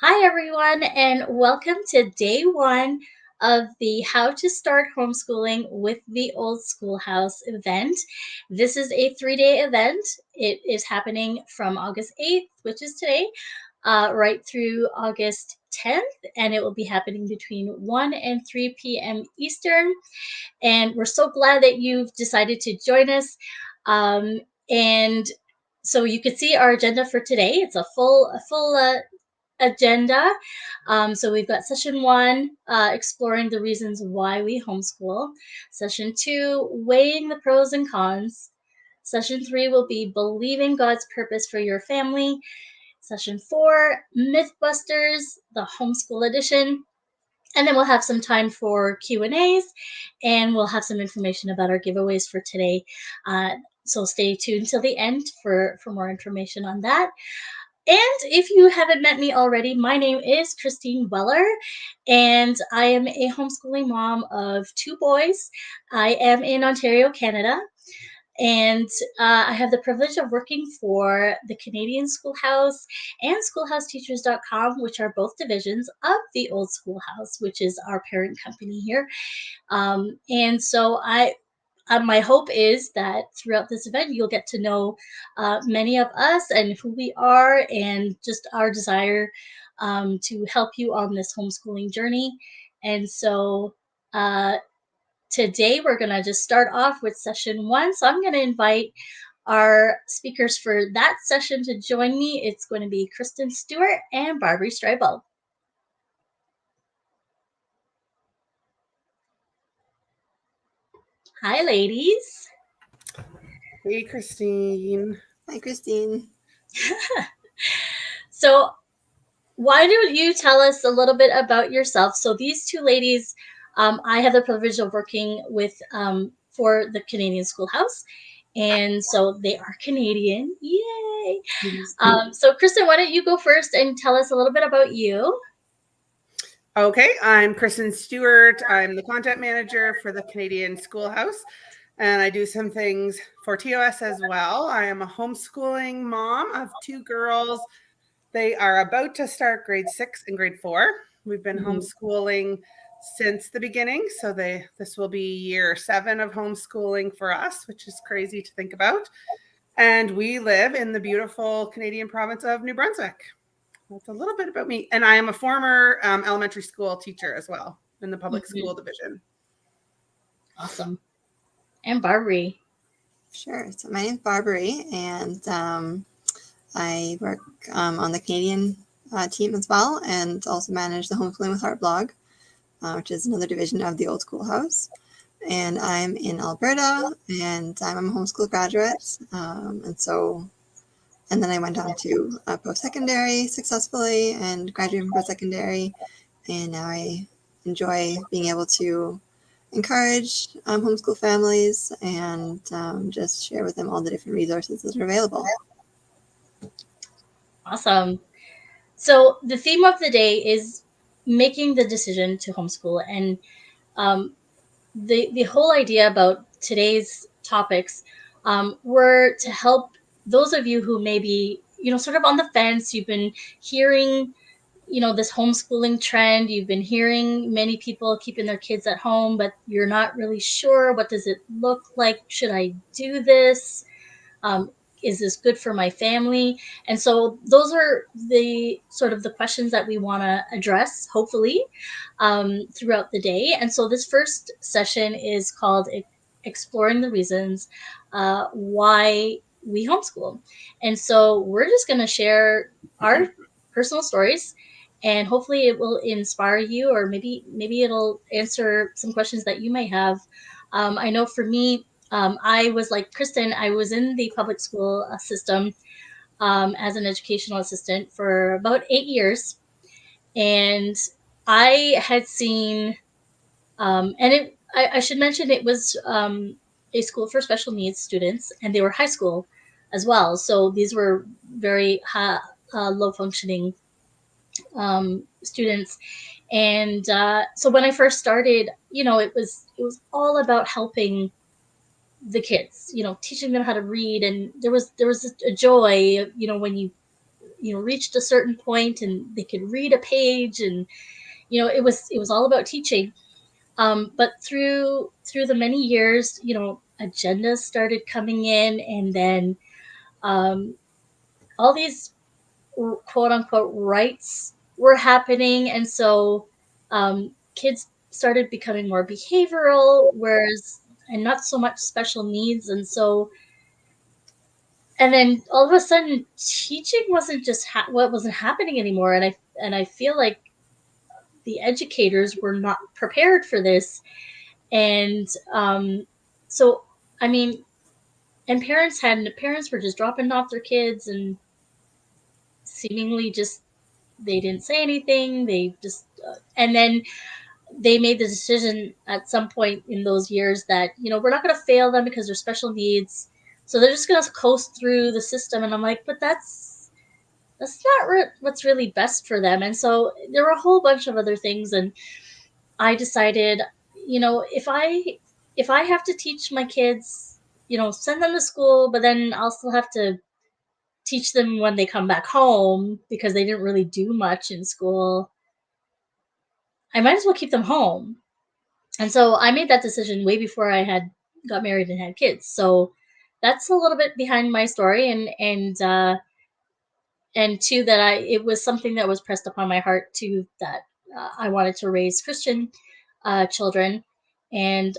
Hi, everyone, and welcome to day one of the How to Start Homeschooling with the Old Schoolhouse event. This is a 3-day event. It is happening from August 8th, which is today, right through August 10th, and it will be happening between 1 and 3 p.m. Eastern. And we're so glad that you've decided to join us. And so you can see our agenda for today. It's a full agenda. So we've got session one, exploring the reasons why we homeschool. Session two, weighing the pros and cons. Session three will be believing God's purpose for your family. Session four, Mythbusters, the homeschool edition. And then we'll have some time for Q&As, and we'll have some information about our giveaways for today. So stay tuned till the end for more information on that. And if you haven't met me already, my name is Christine Weller, and I am a homeschooling mom of two boys. I am in Ontario, Canada, and I have the privilege of working for the Canadian Schoolhouse and schoolhouseteachers.com, which are both divisions of the Old Schoolhouse, which is our parent company here. And so my hope is that throughout this event, you'll get to know many of us and who we are, and just our desire to help you on this homeschooling journey. And so today we're going to just start off with session one. So I'm going to invite our speakers for that session to join me. It's going to be Kristen Stewart and Barbie Streibel. Hi, ladies. Hey, Christine. Hi, Christine. So why don't you tell us a little bit about yourself? So these two ladies, I have the privilege of working with for the Canadian Schoolhouse, and so they are Canadian. Yay! So Kristen, why don't you go first and tell us a little bit about you? Okay, I'm Kristen Stewart. I'm the content manager for the Canadian Schoolhouse, and I do some things for TOS as well. I am a homeschooling mom of two girls. They are about to start grade 6 and grade 4. We've been homeschooling since the beginning, so this will be year 7 of homeschooling for us, which is crazy to think about. And we live in the beautiful Canadian province of New Brunswick. That's a little bit about me. And I am a former elementary school teacher as well in the public school division. Awesome. And Barbie. Sure. So my name's Barbie, and I work on the Canadian team as well, and also manage the Homeschooling with Heart blog, which is another division of the Old Schoolhouse. And I'm in Alberta, and I'm a homeschool graduate. And then I went on to post-secondary successfully and graduated from post-secondary. And now I enjoy being able to encourage homeschool families and just share with them all the different resources that are available. Awesome. So the theme of the day is making the decision to homeschool, and the whole idea about today's topics were to help those of you who may be, sort of on the fence. You've been hearing, this homeschooling trend. You've been hearing many people keeping their kids at home, but you're not really sure. What does it look like? Should I do this? Is this good for my family? And so those are the sort of the questions that we want to address, hopefully, throughout the day. And so this first session is called Exploring the Reasons Why We Homeschool. And so we're just going to share our personal stories, and hopefully it will inspire you, or maybe it'll answer some questions that you may have. I know for me, I was like Kristen. I was in the public school system as an educational assistant for about 8 years, and I had seen, I should mention it was a school for special needs students, and they were high school as well. So these were very low functioning students. And so when I first started, it was all about helping the kids, teaching them how to read. And there was a joy, when you reached a certain point and they could read a page, and it was all about teaching. But through the many years, agendas started coming in, and then all these quote unquote rights were happening, and so kids started becoming more behavioral, and not so much special needs. And then all of a sudden, teaching wasn't just what wasn't happening anymore, and I feel like the educators were not prepared for this. And so, I mean, and parents were just dropping off their kids, and seemingly just they didn't say anything. They just and then they made the decision at some point in those years that we're not going to fail them because they're special needs, so they're just going to coast through the system. And I'm like, but that's not what's really best for them. And so there were a whole bunch of other things, and I decided, if I have to teach my kids, send them to school, but then I'll still have to teach them when they come back home because they didn't really do much in school, I might as well keep them home. And so I made that decision way before I had got married and had kids. So that's a little bit behind my story, and two, that it was something that was pressed upon my heart too, that I wanted to raise Christian children, and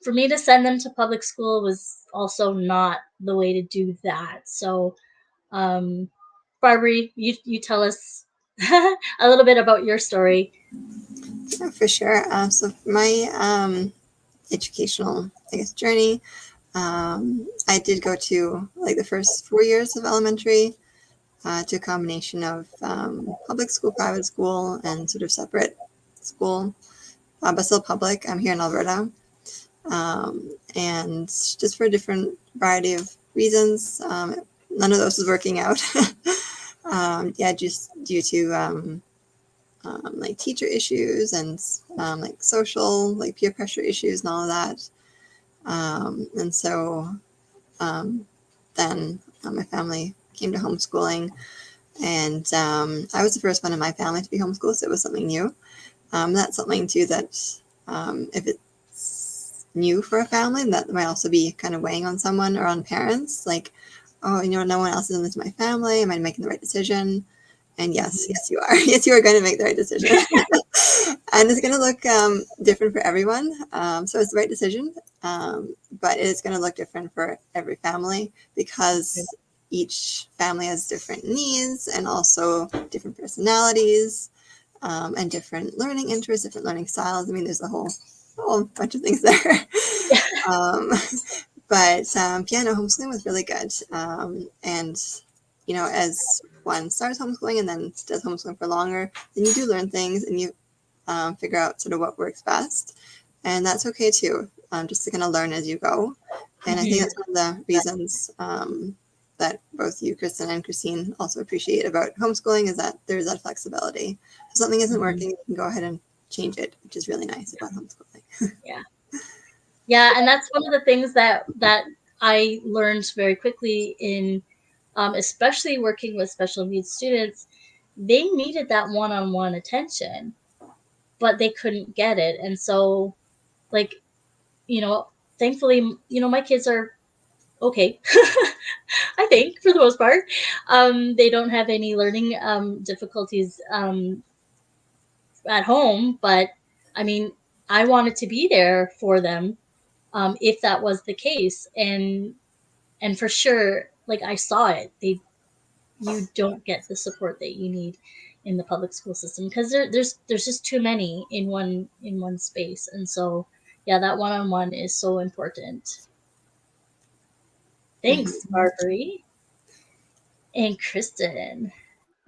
for me to send them to public school was also not the way to do that. So, Barbary, you tell us a little bit about your story. Yeah, for sure. So my educational, I guess, journey, I did go to like the first 4 years of elementary to a combination of public school, private school, and sort of separate school, but still public. I'm here in Alberta. And just for a different variety of reasons, none of those was working out. Just due to like teacher issues and like social, like peer pressure issues and all of that. And so then my family came to homeschooling, and I was the first one in my family to be homeschooled, so it was something new. That's something too that if it's new for a family, that might also be kind of weighing on someone or on parents, like, oh, no one else is in this my family. Am I making the right decision? And yes, you are. Yes, you are going to make the right decision. And it's going to look different for everyone. So it's the right decision, but it's going to look different for every family because each family has different needs and also different personalities and different learning interests, different learning styles. I mean, there's a whole bunch of things there. But homeschooling was really good. And as one starts homeschooling and then does homeschooling for longer, then you do learn things and you figure out sort of what works best. And that's okay too, just to kind of learn as you go. And I think that's one of the reasons that both you, Kristen, and Christine also appreciate about homeschooling is that there's that flexibility. If something isn't working, you can go ahead and change it, which is really nice about homeschooling. Yeah, and that's one of the things that I learned very quickly in especially working with special needs students. They needed that one-on-one attention, but they couldn't get it. And so, like, thankfully, my kids are okay. I think for the most part, they don't have any learning difficulties at home, but I mean, I wanted to be there for them if that was the case. And for sure, like, I saw it. You don't get the support that you need in the public school system because there's just too many in one space. And so, yeah, that one-on-one is so important. Thanks, Barbary. And Kristen,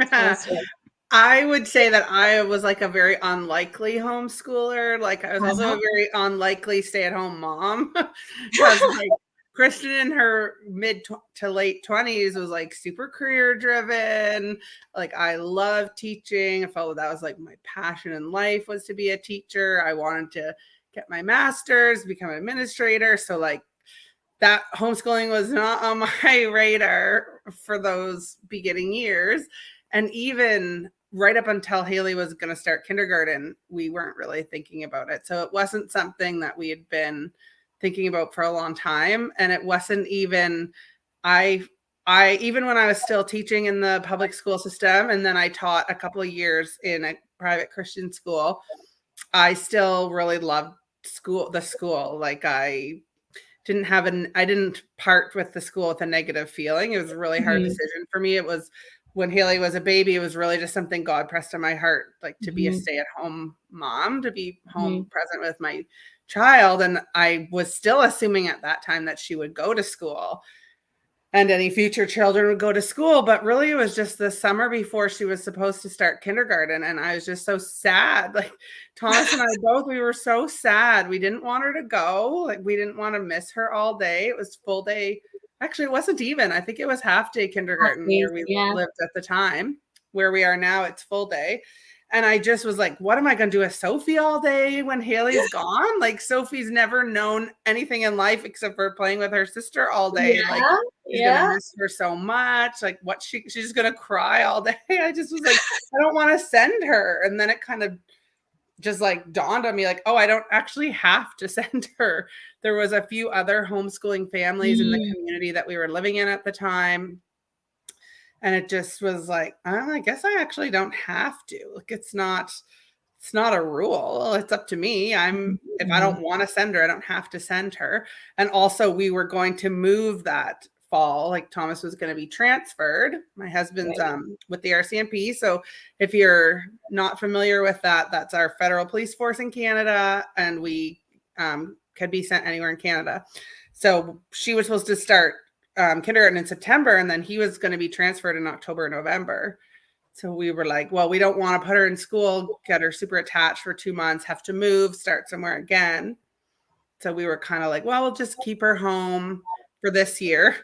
tell us what. I would say that I was like a very unlikely homeschooler. Like I was also a very unlikely stay-at-home mom. Because like Kristen in her mid to late 20s was like super career driven. Like I love teaching. I felt that was like my passion in life was to be a teacher. I wanted to get my master's, become an administrator. So like that homeschooling was not on my radar for those beginning years. And even right up until Haley was going to start kindergarten, we weren't really thinking about it. So it wasn't something that we had been thinking about for a long time. And it wasn't even, I even when I was still teaching in the public school system, and then I taught a couple of years in a private Christian school, I still really loved the school. Like I didn't part with the school with a negative feeling. It was a really hard decision for me. It was when Haley was a baby, it was really just something God pressed on my heart, like to be a stay-at-home mom, to be home present with my child. And I was still assuming at that time that she would go to school and any future children would go to school. But really, it was just the summer before she was supposed to start kindergarten. And I was just so sad. Like Thomas and I both, we were so sad. We didn't want her to go. Like we didn't want to miss her all day. It was full day. Actually, it wasn't even. I think it was half day kindergarten where we lived at the time. Where we are now, it's full day. And I just was like, what am I going to do with Sophie all day when Haley's gone? Like Sophie's never known anything in life except for playing with her sister all day. Like she's going to miss her so much. Like she's just going to cry all day. I just was like, I don't want to send her. And then it kind of just like dawned on me like, oh, I don't actually have to send her. There was a few other homeschooling families in the community that we were living in at the time. And it just was like, I guess I actually don't have to. Like it's not a rule. It's up to me. If I don't want to send her, I don't have to send her. And also we were going to move that fall. Like Thomas was going to be transferred. My husband's with the RCMP. So if you're not familiar with that, that's our federal police force in Canada. And we could be sent anywhere in Canada. So she was supposed to start kindergarten in September, and then he was going to be transferred in October, November. So we were like, well, we don't want to put her in school, get her super attached for 2 months, have to move, start somewhere again. So we were kind of like, well, we'll just keep her home for this year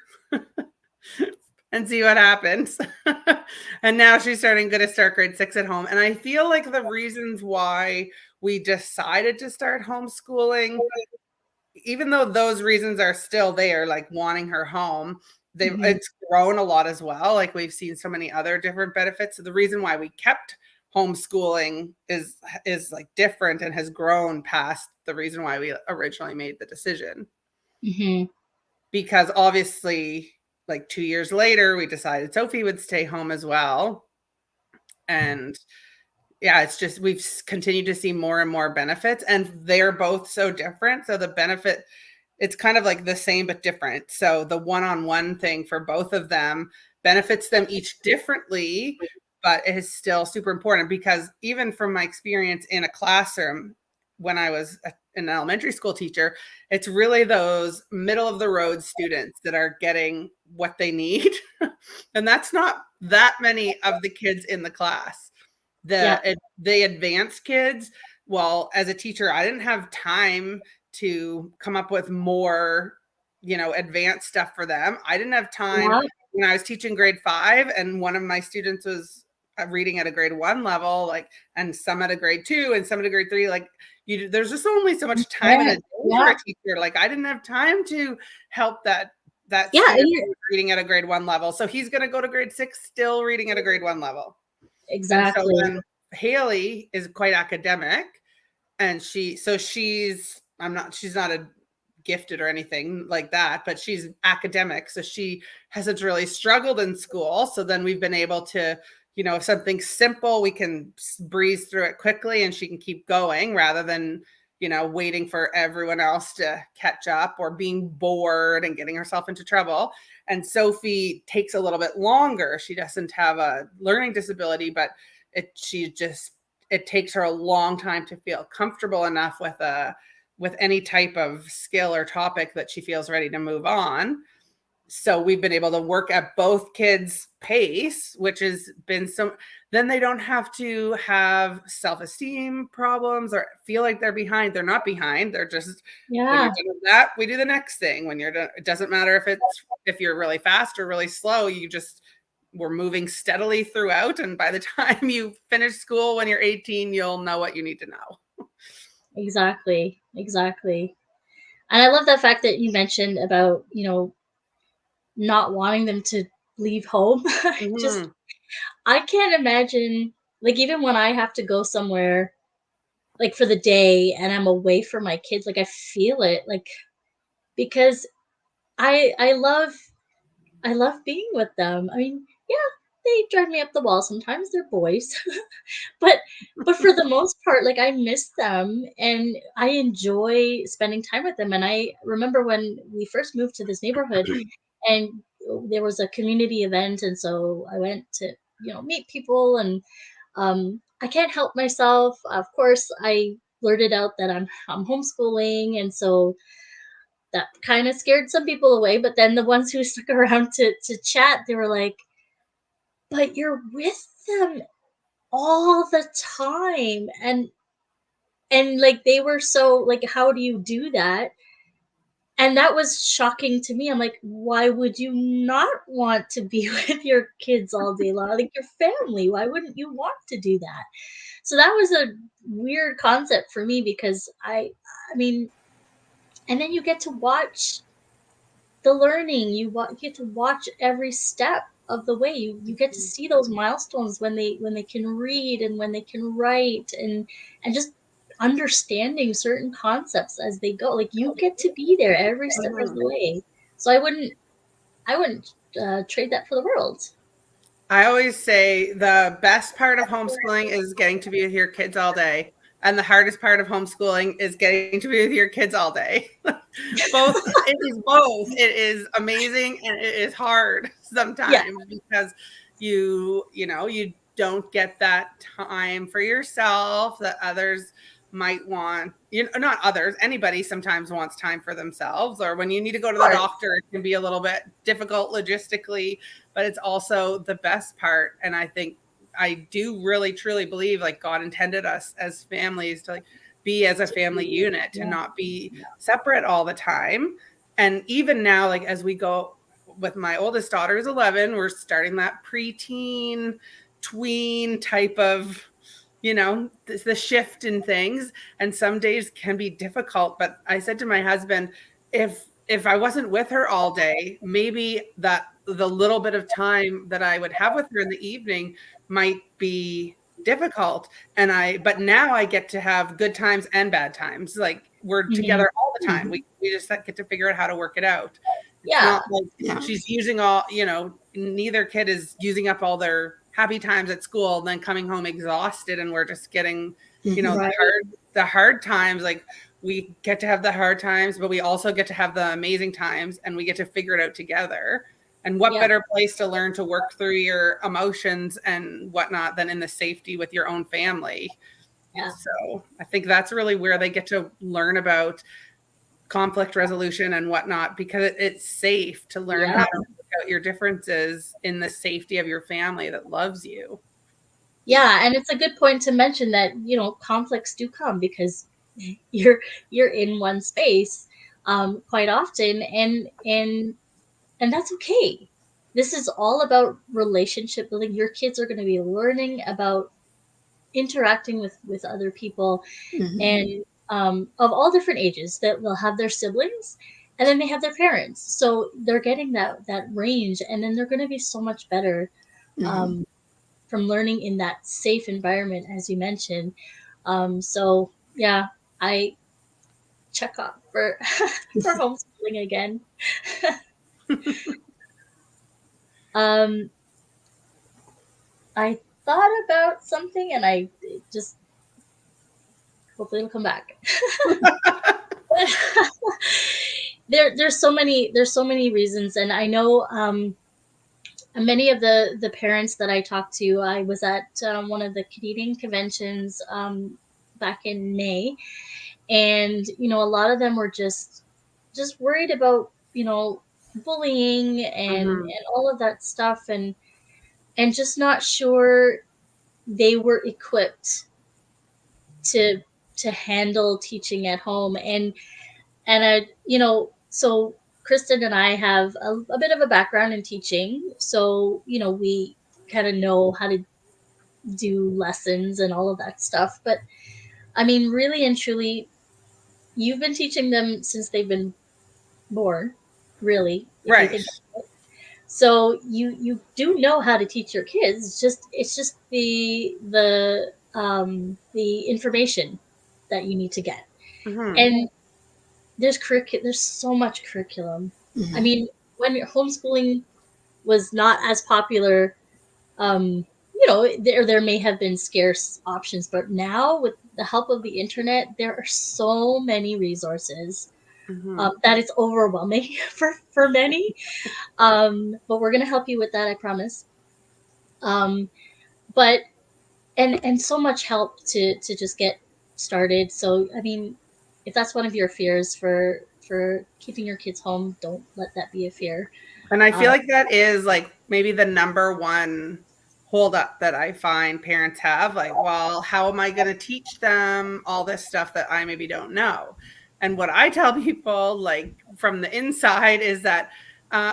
and see what happens. And now she's going to start grade 6 at home. And I feel like the reasons why we decided to start homeschooling, even though those reasons are still there, like wanting her home, it's grown a lot as well. Like we've seen so many other different benefits. So the reason why we kept homeschooling is like different and has grown past the reason why we originally made the decision. Because obviously, like 2 years later, we decided Sophie would stay home as well. And yeah, it's just we've continued to see more and more benefits, and they're both so different. So the benefit, it's kind of like the same but different. So the one-on-one thing for both of them benefits them each differently, but it is still super important because even from my experience in a classroom when I was an elementary school teacher, it's really those middle of the road students that are getting what they need. And that's not that many of the kids in the class. The advanced kids, well, as a teacher, I didn't have time to come up with more, advanced stuff for them. I didn't have time when I was teaching grade 5 and one of my students was reading at a grade 1 level, like, and some at a grade 2 and some at a grade 3, like there's just only so much time in a day for a teacher. Like I didn't have time to help that student reading at a grade 1 level. So he's going to go to grade 6 still reading at a grade 1 level. Exactly. And so then Haley is quite academic, and she's not a gifted or anything like that, but she's academic. So she hasn't really struggled in school. So then we've been able to, if something's simple, we can breeze through it quickly and she can keep going rather than, waiting for everyone else to catch up or being bored and getting herself into trouble. And Sophie takes a little bit longer. She doesn't have a learning disability, but it takes her a long time to feel comfortable enough with any type of skill or topic that she feels ready to move on. So we've been able to work at both kids' pace, which has been then they don't have to have self-esteem problems or feel like they're behind. They're not behind. They're just, when you're done with that, we do the next thing. When you're done, it doesn't matter if you're really fast or really slow, we're moving steadily throughout. And by the time you finish school when you're 18, you'll know what you need to know. Exactly. And I love the fact that you mentioned about, not wanting them to leave home. Just, Mhm. I can't imagine, like, even when I have to go somewhere, like, for the day and I'm away from my kids, like, I feel it, like, because I love being with them. I mean, yeah, they drive me up the wall sometimes, they're boys. But for the most part, like, I miss them and I enjoy spending time with them, and I remember when we first moved to this neighborhood and there was a community event, and so I went to, meet people, and I can't help myself. Of course, I blurted out that I'm homeschooling, and so that kind of scared some people away. But then the ones who stuck around to chat, they were like, "But you're with them all the time," and like they were so like, "How do you do that?" And that was shocking to me. I'm like, why would you not want to be with your kids all day long? Like your family, why wouldn't you want to do that? So that was a weird concept for me because I mean, and then you get to watch the learning. You get to watch every step of the way. You get to see those milestones when they can read and when they can write, and just understanding certain concepts as they go. Like you get to be there every step of the Mhm. way. So I wouldn't trade that for the world. I always say the best part of homeschooling is getting to be with your kids all day. And the hardest part of homeschooling is getting to be with your kids all day. Both, it is both. It is amazing and it is hard Yeah, sometimes because you don't get that time for yourself that others might want. Not others, anybody sometimes wants time for themselves, or when you need to go to of the course. doctor, it can be a little bit difficult logistically, but it's also the best part. And I think I do really truly believe like God intended us as families to like be as a family unit, to Yeah. not be separate all the time. And even now, like as we go with my oldest daughter is 11, we're starting that preteen tween type of the shift in things, and some days can be difficult. But I said to my husband, if I wasn't with her all day, maybe that the little bit of time that I would have with her in the evening might be difficult. But now I get to have good times and bad times. Like we're Mhm. together all the time. Mhm. We just get to figure out how to work it out. It's Yeah. not like Yeah. she's using all, neither kid is using up all their happy times at school and then coming home exhausted, and we're just getting, Mhm. Right. the hard times. Like we get to have the hard times, but we also get to have the amazing times, and we get to figure it out together. And what Yeah. better place to learn to work through your emotions and whatnot than in the safety with your own family? Yeah. So I think that's really where they get to learn about conflict resolution and whatnot, because it's safe to learn Yeah. how to work out your differences in the safety of your family that loves you. Yeah, and it's a good point to mention that, conflicts do come because you're you're in one space quite often, and that's okay. This is all about relationship building. Your kids are going to be learning about interacting with other people, Mhm. and of all different ages. That they'll have their siblings, and then they have their parents. So they're getting that range, and then they're going to be so much better Mhm. um, from learning in that safe environment, as you mentioned. So yeah, I check off for for homeschooling again. um, I thought about something, and I just hopefully it'll come back. There's so many reasons, and I know many of the parents that I talked to. I was at one of the Canadian conventions back in May, and a lot of them were just worried about bullying Mhm. and all of that stuff, and just not sure they were equipped to to handle teaching at home. And I so Kristen and I have a bit of a background in teaching, so we kind of know how to do lessons and all of that stuff. But I mean, really and truly, you've been teaching them since they've been born, really, if you Right. think about it. So you do know how to teach your kids. It's just the information that you need to get. Mm-hmm. And there's so much curriculum. I Mhm. mean, when homeschooling was not as popular, there may have been scarce options, but now with the help of the internet, there are so many resources Mm-hmm. that it's overwhelming for many. But we're gonna help you with that, I promise. Um, but and so much help to just get started. So I mean, if that's one of your fears for keeping your kids home, don't let that be a fear. And I feel Uh, like that is like maybe the number one holdup that I find parents have. Like, well, how am I going to teach them all this stuff that I maybe don't know? And what I tell people, like from the inside, is that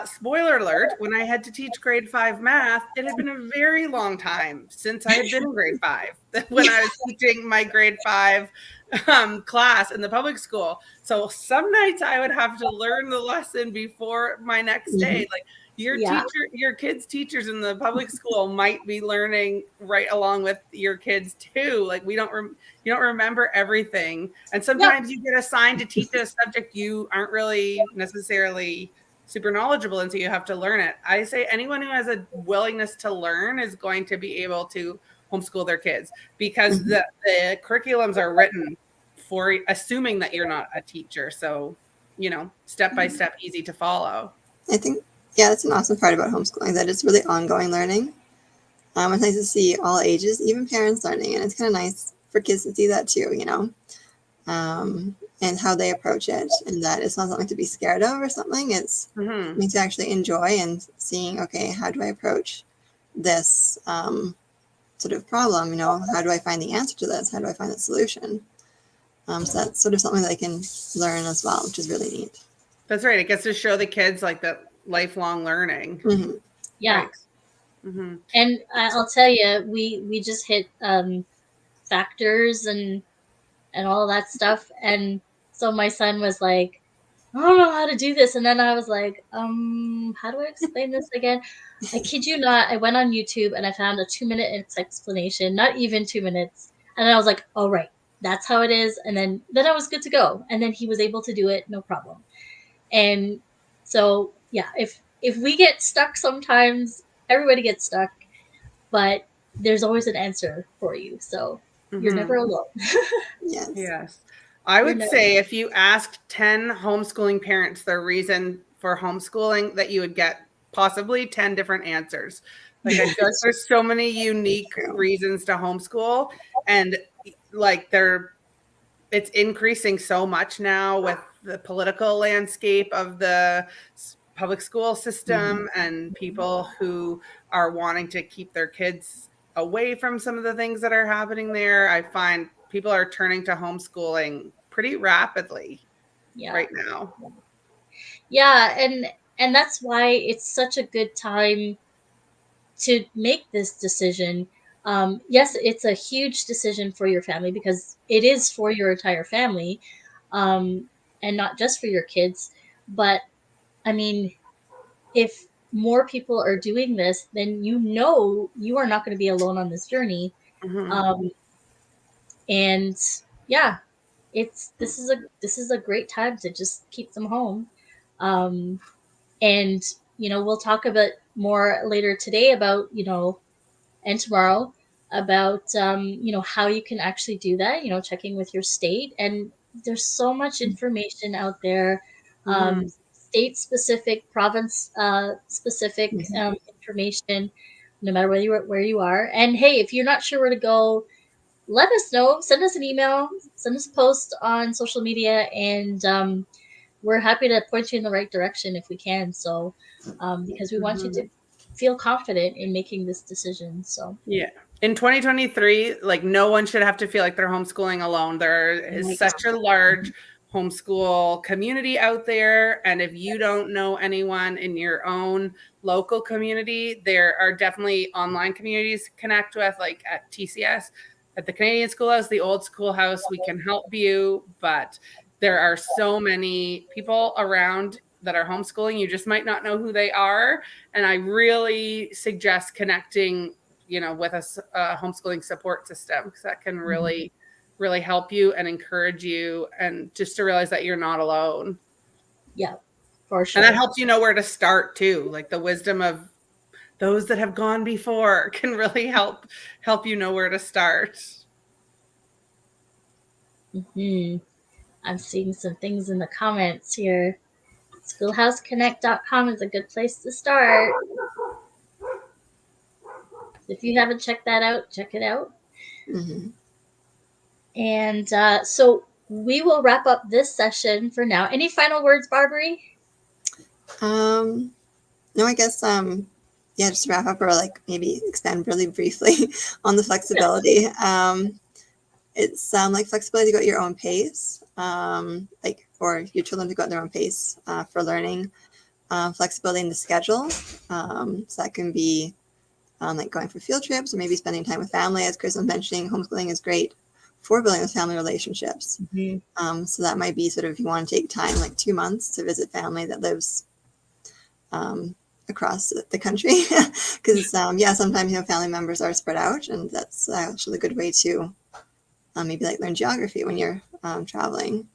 spoiler alert, when I had to teach grade 5 math, it had been a very long time since I had been in grade 5 when I was teaching my grade 5 class in the public school. So some nights I would have to learn the lesson before my next day. Mhm. Like yeah, your kids' teachers in the public school might be learning right along with your kids too. Like you don't remember everything, and yep, sometimes you get assigned to teach a subject you aren't really necessarily super knowledgeable in, so you have to learn it. I say anyone who has a willingness to learn is going to be able to homeschool their kids because Mhm. the curriculums are written for assuming that you're not a teacher. So, step by step, easy to follow. I think, yeah, that's an awesome part about homeschooling, that it's really ongoing learning. It's nice to see all ages, even parents learning, and it's kind of nice for kids to see that too, and how they approach it, and that it's not something to be scared of or something. It's Mm-hmm. something to actually enjoy and seeing, okay, how do I approach this sort of problem? How do I find the answer to this? How do I find the solution? So that's sort of something that they can learn as well, which is really neat. That's right. It gets to show the kids like that lifelong learning. Hmm. yeah. Right. Mm-hmm. And I'll tell you, we just hit factors and all that stuff, and so my son was like, I don't know how to do this. And then I was like, how do I explain this again? I kid you not. I went on YouTube and I found a 2 minute explanation, not even 2 minutes. And then I was like, oh, right, that's how it is. And then I was good to go. And then he was able to do it, no problem. And so, yeah, if we get stuck sometimes, everybody gets stuck, but there's always an answer for you. So you're Mm-hmm. never alone. Yes. Yes. I You're would never. say if you asked 10 homeschooling parents their reason for homeschooling, that you would get possibly 10 different answers. Like, I feel like there's so many unique True. reasons to homeschool, and like it's increasing so much now with the political landscape of the public school Hmm. system and people who are wanting to keep their kids away from some of the things that are happening there. I find people are turning to homeschooling pretty rapidly Yeah. right now. Yeah. And that's why it's such a good time to make this decision. Yes, it's a huge decision for your family because it is for your entire family, and not just for your kids. But I mean, if more people are doing this, then you are not going to be alone on this journey. Mm-hmm. Um, and yeah, this is a great time to just keep them home. Um, and we'll talk a bit more later today about and tomorrow about how you can actually do that, checking with your state. And there's so much information out there, Mm-hmm. state specific, province specific Hmm. information, no matter where you are. And hey, if you're not sure where to go, let us know. Send us an email, send us a post on social media, and we're happy to point you in the right direction if we can. So, because we want you Mm-hmm. to feel confident in making this decision. So, Yeah. In 2023, like no one should have to feel like they're homeschooling alone. There oh is my such a large homeschool community out there. And if you don't know anyone in your own local community, there are definitely online communities to connect with, like at TCS, at the Canadian Schoolhouse, the Old Schoolhouse. We can help you. But there are so many people around that are homeschooling. You just might not know who they are. And I really suggest connecting, with a homeschooling support system, because that can really, really help you and encourage you, and just to realize that you're not alone. Yeah, for sure. And that helps you know where to start too. Like the wisdom of those that have gone before can really help you know where to start. I'm seeing some things in the comments here. Schoolhouseconnect.com is a good place to start. If you haven't checked that out, check it out. And so we will wrap up this session for now. Any final words, Barbary? No, I guess, just to wrap up, or like maybe expand really briefly on the flexibility. It's like flexibility to go at your own pace, or your children to go at their own pace for learning. Flexibility in the schedule. So that can be like going for field trips, or maybe spending time with family. As Chris was mentioning, homeschooling is great for building those family relationships. So that might be sort of, if you want to take time, like 2 months, to visit family that lives across the country, because sometimes family members are spread out, and that's actually a good way to maybe like learn geography when you're traveling.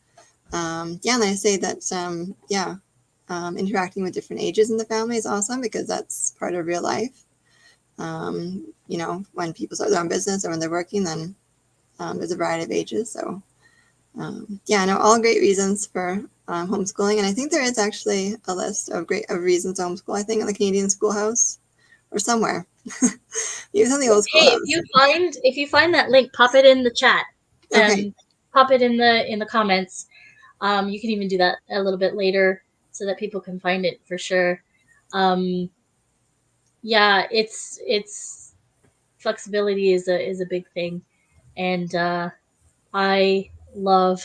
And I say that interacting with different ages in the family is awesome, because that's part of real life. When people start their own business or when they're working, then there's a variety of ages. So all great reasons for homeschooling. And I think there is actually a list of reasons to homeschool, I think, in the Canadian Schoolhouse or somewhere. Maybe it's on the Old Schoolhouse. If you find that link, pop it in the chat. Okay. Pop it in the comments. You can even do that a little bit later so that people can find it for sure. It's flexibility is a big thing, and I love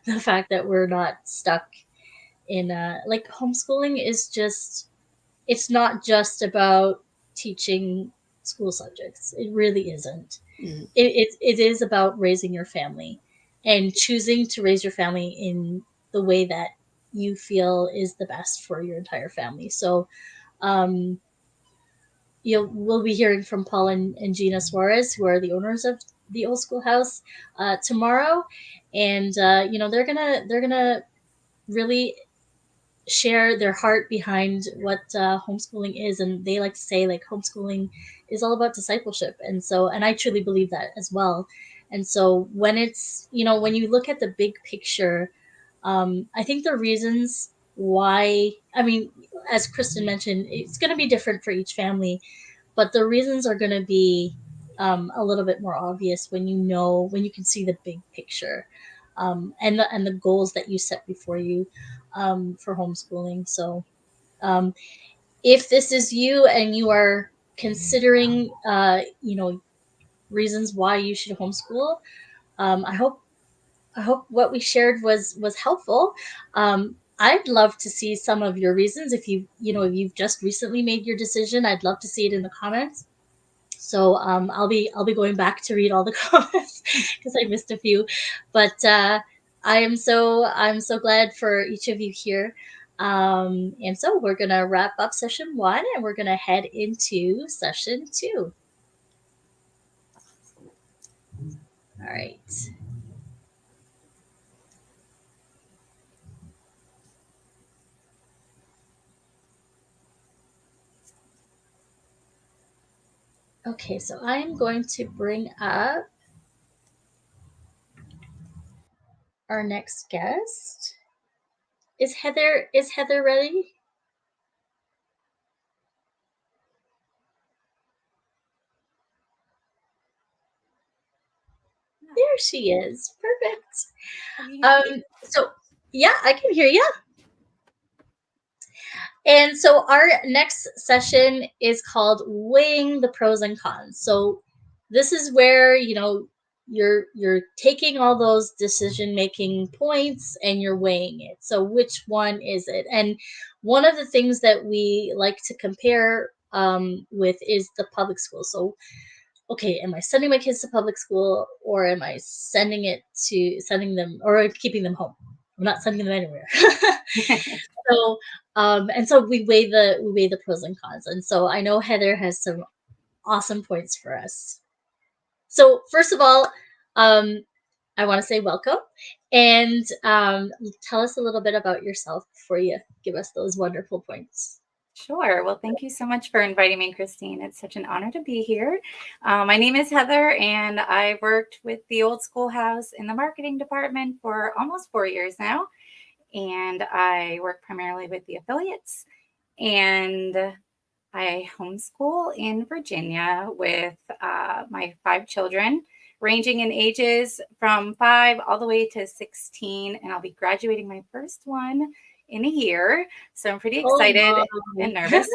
the fact that we're not stuck in like homeschooling is just, it's not just about teaching school subjects. It really isn't. It is about raising your family and choosing to raise your family in the way that you feel is the best for your entire family. So we'll be hearing from Paul and Gina Suarez, who are the owners of the Old Schoolhouse, tomorrow, and they're gonna really share their heart behind what homeschooling is. And they like to say, like, homeschooling is all about discipleship, and I truly believe that as well. And so when it's when you look at the big picture, I think the reasons why, I mean, as Kristen mentioned, it's going to be different for each family, but the reasons are going to be a little bit more obvious when you can see the big picture, and the goals that you set before you for homeschooling. So if this is you and you are considering reasons why you should homeschool, I hope what we shared was helpful. I'd love to see some of your reasons. If if you've just recently made your decision, I'd love to see it in the comments. So I'll be going back to read all the comments because I missed a few. But I'm so glad for each of you here. And so we're gonna wrap up session 1, and we're gonna head into session 2. All right. Okay, so I'm going to bring up our next guest. Is Heather ready? There she is. Perfect. So yeah, I can hear you. And so our next session is called Weighing the Pros and Cons. So this is where, you're taking all those decision-making points and you're weighing it. So which one is it? And one of the things that we like to compare with is the public school. So, okay, am I sending my kids to public school, or am I sending them or keeping them home? I'm not sending them anywhere. So, and so we weigh the pros and cons. And so I know Heather has some awesome points for us. So first of all, I want to say welcome, and tell us a little bit about yourself before you give us those wonderful points. Sure. Well, thank you so much for inviting me, Christine. It's such an honor to be here. My name is Heather, and I worked with the Old Schoolhouse in the marketing department for almost 4 years now. And I work primarily with the affiliates. And I homeschool in Virginia with my 5 children, ranging in ages from 5 all the way to 16. And I'll be graduating my first one in a year. So I'm pretty excited and nervous.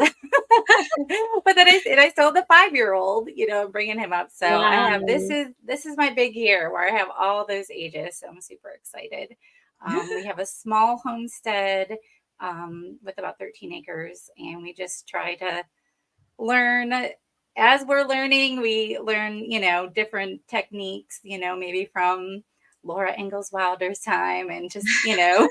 But then I still have the 5-year-old, bringing him up. So I have, this is my big year where I have all those ages. So I'm super excited. We have a small homestead with about 13 acres, and we just try to learn. As we're learning, we learn, different techniques, maybe from Laura Ingalls Wilder's time, and just, yesterday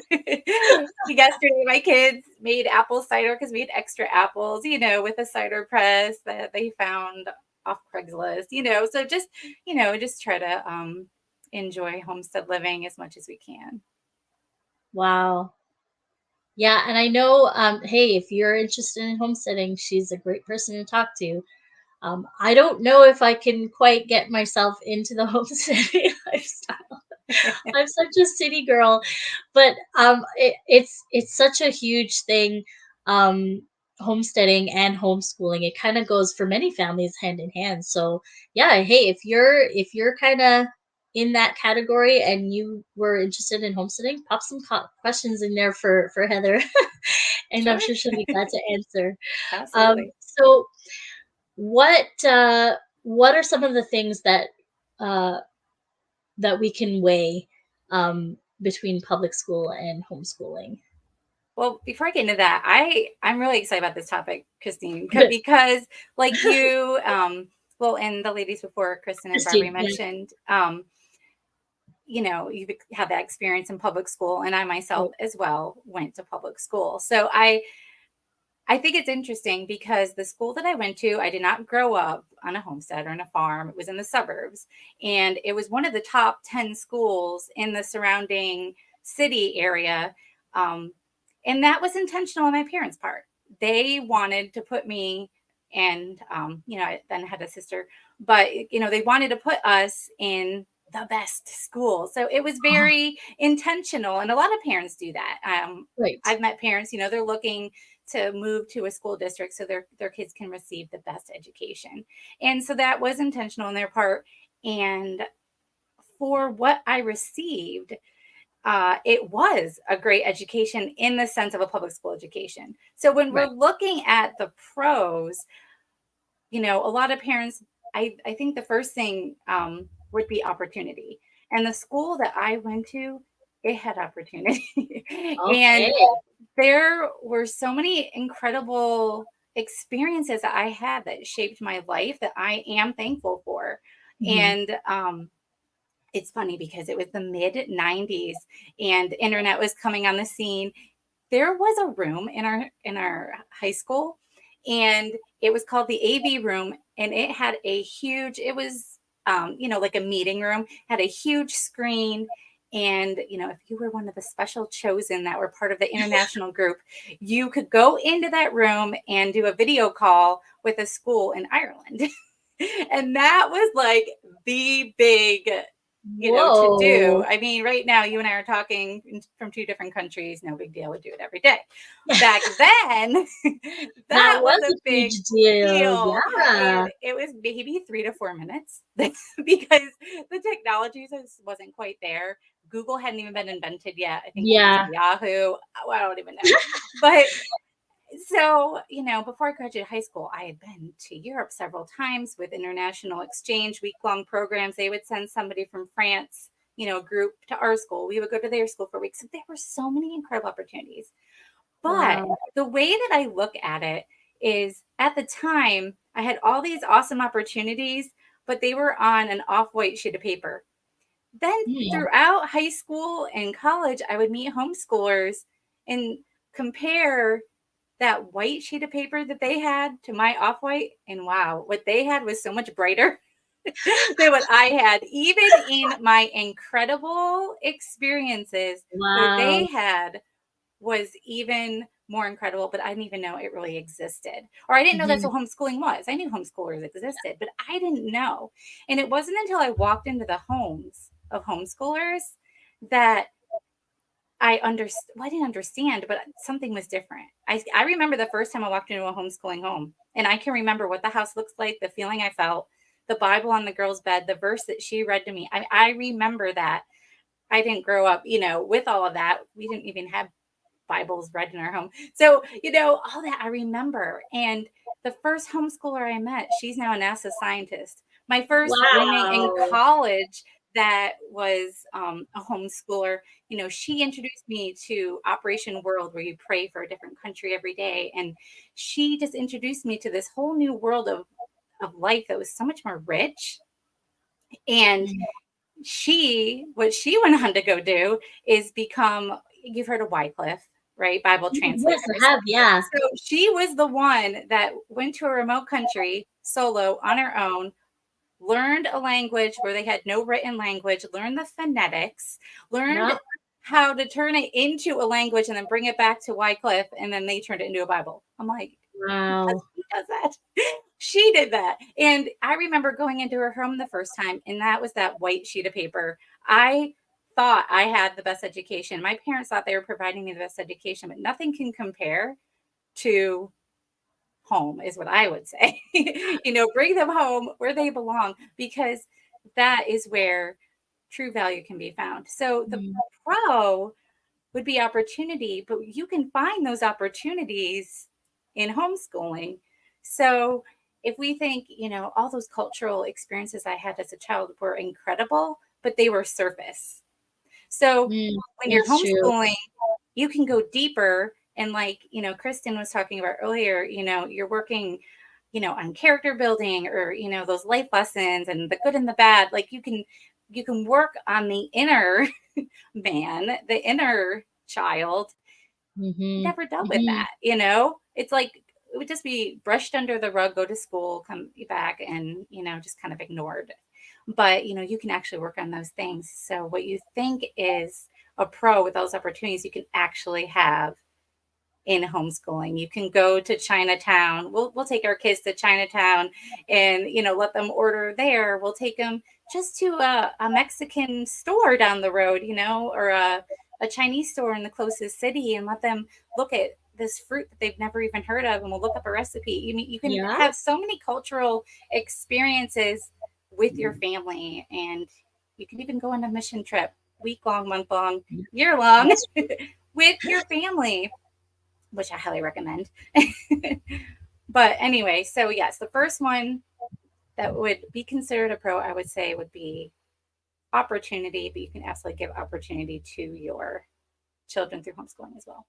my kids made apple cider because we had extra apples, with a cider press that they found off Craigslist, so just try to enjoy homestead living as much as we can. Wow. Yeah, and I know, hey, if you're interested in homesteading, she's a great person to talk to. I don't know if I can quite get myself into the homesteading lifestyle. I'm such a city girl, but it's such a huge thing, homesteading and homeschooling. It kind of goes for many families hand in hand. So yeah, hey, if you're kind of in that category and you were interested in homesteading, pop some questions in there for Heather, and Sure. I'm sure she'll be glad to answer. Absolutely. So what are some of the things that that we can weigh between public school and homeschooling? Well, before I get into that, I'm really excited about this topic, Christine, Good. because like you, well, and the ladies before, Kristen and Barbie Christine, yeah. mentioned, you've had that experience in public school, and I myself as well went to public school. So I think it's interesting because the school that I went to, I did not grow up on a homestead or on a farm. It was in the suburbs. And it was one of the top 10 schools in the surrounding city area. And that was intentional on my parents' part. They wanted to put me, and, I then had a sister, but, they wanted to put us in the best school. So it was very intentional. And a lot of parents do that. Right. I've met parents, they're looking to move to a school district so their kids can receive the best education. And so that was intentional on their part. And for what I received, it was a great education in the sense of a public school education. So when we're looking at the pros, a lot of parents, I think the first thing would be opportunity. And the school that I went to, it had opportunity. And there were so many incredible experiences that I had that shaped my life that I am thankful for. And it's funny because it was the mid 90s and internet was coming on the scene. There was a room in our high school, and it was called the AV room, and it had a huge, it was like a meeting room, had a huge screen. And, if you were one of the special chosen that were part of the international group, you could go into that room and do a video call with a school in Ireland. And that was like the big, to do. I mean, right now, you and I are talking from 2 different countries. No big deal. We do it every day. Back then, that was a big deal. Yeah. And it was maybe 3 to 4 minutes because the technology wasn't quite there. Google hadn't even been invented yet. I think it was Yahoo. Well, I don't even know. But so, before I graduated high school, I had been to Europe several times with international exchange week-long programs. They would send somebody from France, a group to our school. We would go to their school for weeks. So there were so many incredible opportunities. But the way that I look at it is at the time, I had all these awesome opportunities, but they were on an off-white sheet of paper. then Hmm. throughout high school and college, I would meet homeschoolers and compare that white sheet of paper that they had to my off-white. And wow, what they had was so much brighter than what I had. Even in my incredible experiences, what Wow. they had was even more incredible, but I didn't even know it really existed. Or I didn't know that's Mhm. what homeschooling was. I knew homeschoolers existed, but I didn't know. And it wasn't until I walked into the homes of homeschoolers that I didn't understand, but something was different. I remember the first time I walked into a homeschooling home, and I can remember what the house looks like, the feeling I felt, the Bible on the girl's bed, the verse that she read to me. I remember that. I didn't grow up, with all of that. We didn't even have Bibles read in our home. So, all that I remember. And the first homeschooler I met, she's now a NASA scientist. My first roommate in Wow. college that was a homeschooler, she introduced me to Operation World, where you pray for a different country every day. And she just introduced me to this whole new world of life that was so much more rich. And Mm. what she went on to go do is become, you've heard of Wycliffe, right? Bible Yes, translators. I have. Yeah. So she was the one that went to a remote country solo on her own, learned a language where they had no written language, learned the phonetics, learned Yep. how to turn it into a language and then bring it back to Wycliffe, and then they turned it into a Bible. I'm like, Wow. who does that? She did that. And I remember going into her home the first time, and that was that white sheet of paper. I thought I had the best education. My parents thought they were providing me the best education, but nothing can compare to home, is what I would say. Bring them home where they belong, because that is where true value can be found. So the Mm. pro would be opportunity, but you can find those opportunities in homeschooling. So if we think, all those cultural experiences I had as a child were incredible, but they were surface. So Mm. when you're That's true. homeschooling, you can go deeper. And like, Kristen was talking about earlier, you're working, on character building, or, those life lessons and the good and the bad. Like you can work on the inner man, the inner child. Mm-hmm. Never dealt with Mm-hmm. that. It's like it would just be brushed under the rug, go to school, come back, and just kind of ignored. But you can actually work on those things. So what you think is a pro with those opportunities, you can actually have in homeschooling. You can go to Chinatown. We'll take our kids to Chinatown and let them order there. We'll take them just to a Mexican store down the road, or a Chinese store in the closest city, and let them look at this fruit that they've never even heard of, and we'll look up a recipe. You can Yeah. have so many cultural experiences with your family, and you can even go on a mission trip, week long, month long, year long, That's with your family, which I highly recommend. But anyway, so yes, the first one that would be considered a pro, I would say, would be opportunity, but you can absolutely give opportunity to your children through homeschooling as well.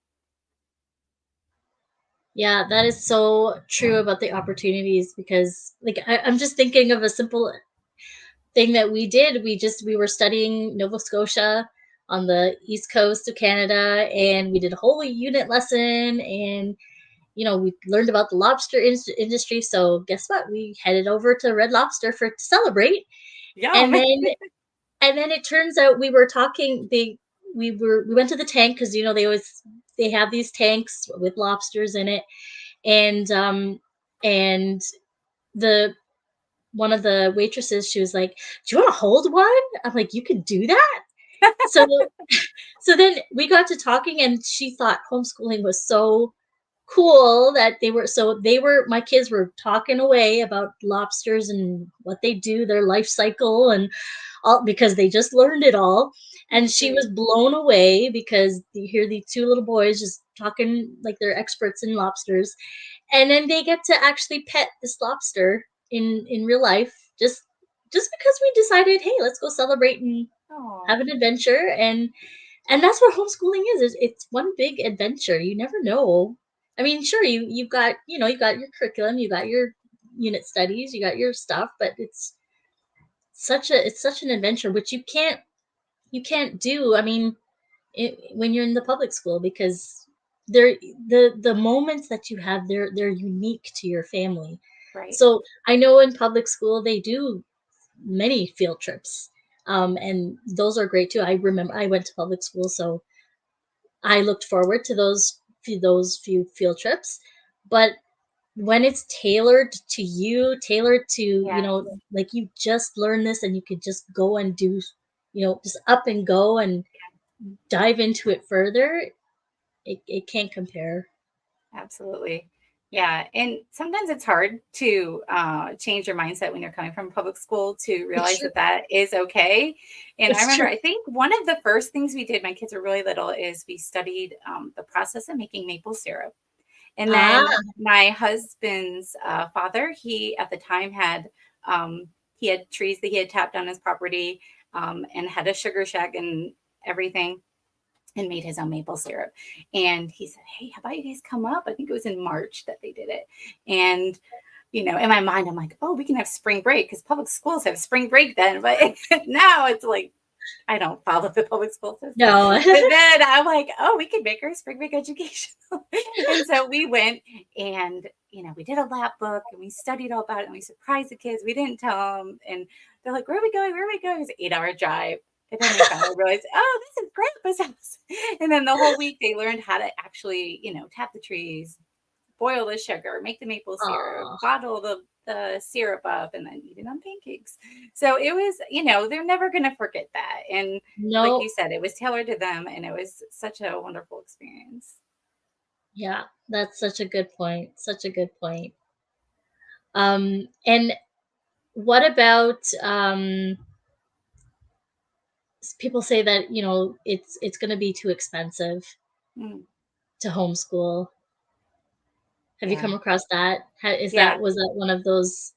Yeah, that is so true about the opportunities, because like I'm just thinking of a simple thing that we did. We were studying Nova Scotia on the east coast of Canada, and we did a whole unit lesson, and we learned about the lobster industry. So guess what? We headed over to Red Lobster to celebrate, and Yum. then it turns out we were talking. We went to the tank, because they have these tanks with lobsters in it, and and the one of the waitresses, she was like, "Do you want to hold one?" I'm like, "You could do that?" So so then we got to talking, and she thought homeschooling was so cool that my kids were talking away about lobsters and what they do, their life cycle, and all, because they just learned it all. And she was Sweet. blown away, because you hear these two little boys just talking like they're experts in lobsters, and then they get to actually pet this lobster in real life, just because we decided, hey, let's go celebrate and Oh, have an adventure. And that's what homeschooling is. It's one big adventure. You never know. I mean, sure, you've got you got your curriculum, you got your unit studies, you got your stuff, but it's such an adventure, which you can't you can't do. I mean, when you're in the public school, because they're the moments that you have, they're unique to your family. Right. So I know in public school they do many field trips, and those are great too. I remember I went to public school, so I looked forward to those few field trips. But when it's tailored to you, tailored to, Yeah, like, you just learn this and you could just go and do, just up and go and dive into it further, it can't compare. absolutely. Yeah. And sometimes it's hard to change your mindset when you're coming from public school to It's realize true. that that is okay. And I It's remember, true. I think one of the first things we did, my kids were really little, is we studied the process of making maple syrup. And Ah, then my husband's father, he at the time he had trees that he had tapped on his property, and had a sugar shack and everything, and made his own maple syrup. And he said, "Hey, how about you guys come up?" I think it was in March that they did it. And in my mind, I'm like, "Oh, we can have spring break because public schools have spring break then." But now it's like I don't follow the public school system. no. But then I'm like, oh, we could make our spring break educational. And so we went and, we did a lap book and we studied all about it and we surprised the kids. We didn't tell them. And they're like, where are we going? Where are we going? It was an 8-hour drive. And then they finally realized, oh, this is grandpa's house. And then the whole week they learned how to actually, tap the trees, boil the sugar, make the maple syrup, Oh, bottle the syrup up, and then eat it on pancakes. So it was, they're never going to forget that. And like no. you said, it was tailored to them, and it was such a wonderful experience. Yeah, that's such a good point. Such a good point. And what about, people say that, it's going to be too expensive Mm, to homeschool. Have you yeah. come across that? Yeah. Was that one of those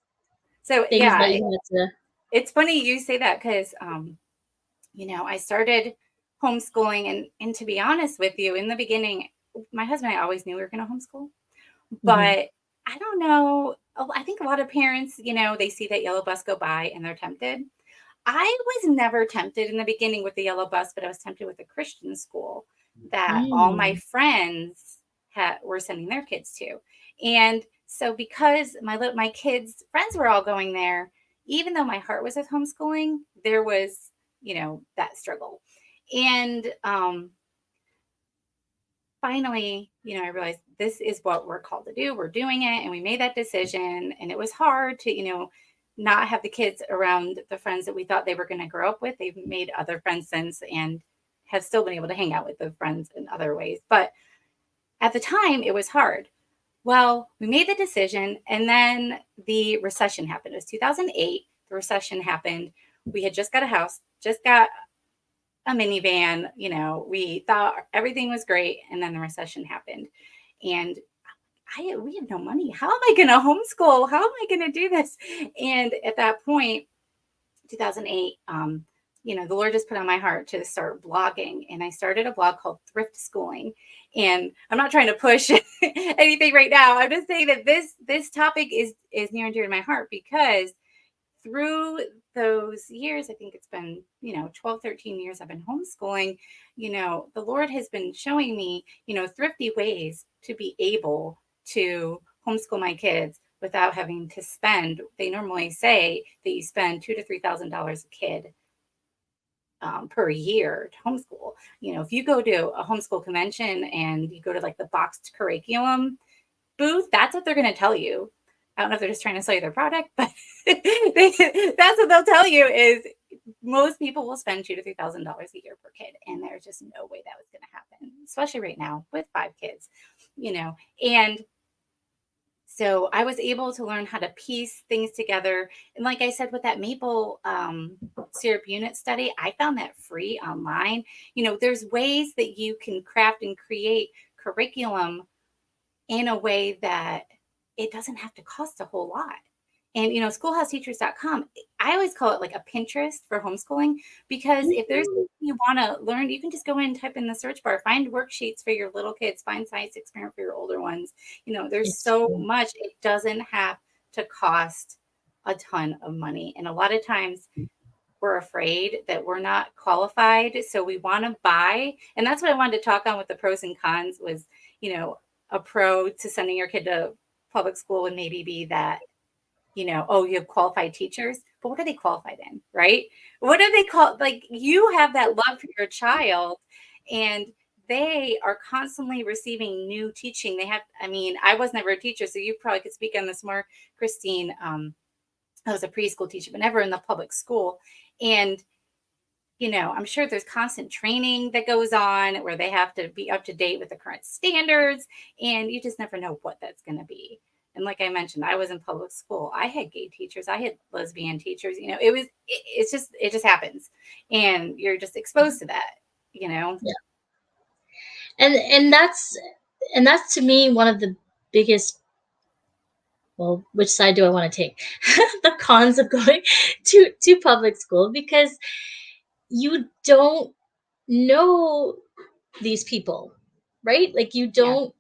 So, things yeah, that you had to? it's funny you say that because, I started homeschooling. And to be honest with you, in the beginning, my husband and I always knew we were going to homeschool. Mhm. But I don't know. I think a lot of parents, they see that yellow bus go by and they're tempted. I was never tempted in the beginning with the yellow bus, but I was tempted with a Christian school that all my Mm. friends were sending their kids to. And so because my kids' friends were all going there, even though my heart was with homeschooling, there was, that struggle. And finally, I realized this is what we're called to do. We're doing it. And we made that decision. And it was hard to, not have the kids around the friends that we thought they were going to grow up with. They've made other friends since and have still been able to hang out with the friends in other ways. But at the time, it was hard. Well, we made the decision. And then the recession happened. It was 2008. The recession happened. We had just got a house, just got a minivan. We thought everything was great, and then the recession happened, and we have no money. How am I going to homeschool? How am I going to do this? And at that point, 2008, the Lord just put on my heart to start blogging, and I started a blog called Thrift Schooling. And I'm not trying to push anything right now. I'm just saying that this topic is near and dear to my heart because through those years, I think it's been, 12, 13 years I've been homeschooling, the Lord has been showing me, thrifty ways to be able to homeschool my kids without having to spend. They normally say that you spend $2,000 to $3,000 a kid per year to homeschool. If you go to a homeschool convention and you go to like the boxed curriculum booth, that's what they're going to tell you. I don't know if they're just trying to sell you their product, but that's what they'll tell you is most people will spend $2,000 to $3,000 a year per kid. And there's just no way that was going to happen, especially right now with 5 kids, and so I was able to learn how to piece things together. And like I said, with that maple syrup unit study, I found that free online. There's ways that you can craft and create curriculum in a way that it doesn't have to cost a whole lot. And, schoolhouseteachers.com, I always call it like a Pinterest for homeschooling, because if there's Mhm. something you want to learn, you can just go in and type in the search bar, find worksheets for your little kids, find science experiment for your older ones. There's It's so true. much. It doesn't have to cost a ton of money. And a lot of times we're afraid that we're not qualified. So we want to buy. And that's what I wanted to talk on with the pros and cons was, you know, a pro to sending your kid to public school would maybe be that, you know, oh, you have qualified teachers, but what are they qualified in, right? What are they called? Like, you have that love for your child, and they are constantly receiving new teaching. They have, I mean, I was never a teacher, so you probably could speak on this more, Christine. I was a preschool teacher, but never in the public school. And, you know, I'm sure there's constant training that goes on where they have to be up to date with the current standards, and you just never know what that's going to be. And like I mentioned, I was in public school. I had gay teachers. I had lesbian teachers. You know, it just happens, and you're just exposed to that. You know. Yeah. And that's to me one of the biggest. Well, which side do I want to take? The cons of going to public school, because you don't know these people, right? Like you Yeah. don't.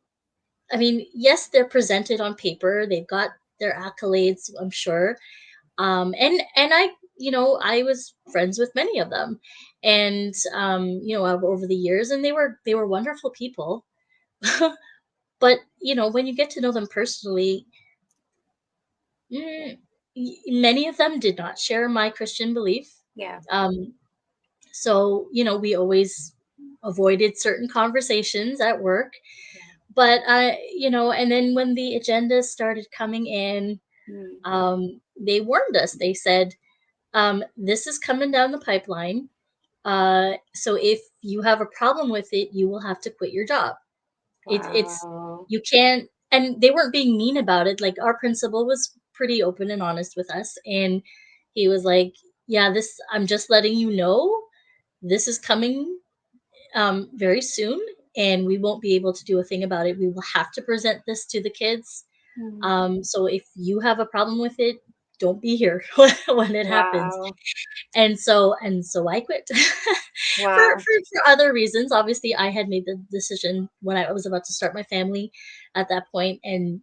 I mean, yes, they're presented on paper. They've got their accolades, I'm sure. And I, you know, I was friends with many of them, and you know, over the years, and they were wonderful people. But you know, when you get to know them personally, mm, many of them did not share my Christian belief. Yeah. So you know, we always avoided certain conversations at work. Yeah. But you know, and then when the agendas started coming in, they warned us. They said, this is coming down the pipeline. So if you have a problem with it, you will have to quit your job. It's Wow. you can't. And they weren't being mean about it. Like, our principal was pretty open and honest with us, and he was like, "Yeah, this. I'm just letting you know, this is coming very soon, and we won't be able to do a thing about it. We will have to present this to the kids. So if you have a problem with it, don't be here when it happens." Wow. And so I quit Wow. for other reasons. Obviously, I had made the decision when I was about to start my family at that point, and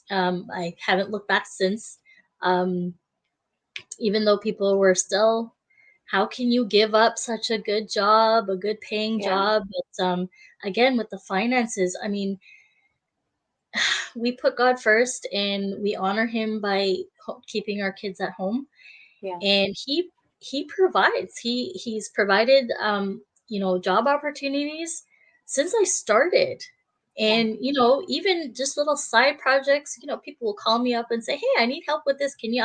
I haven't looked back since. Um, Even though people were still, how can you give up such a good job, a good paying Yeah. job? But again, with the finances, I mean, we put God first, and we honor Him by keeping our kids at home, Yeah. and He provides. He's provided you know, job opportunities since I started. Yeah. And you know, even just little side projects, you know, people will call me up and say, "Hey, I need help with this. Can you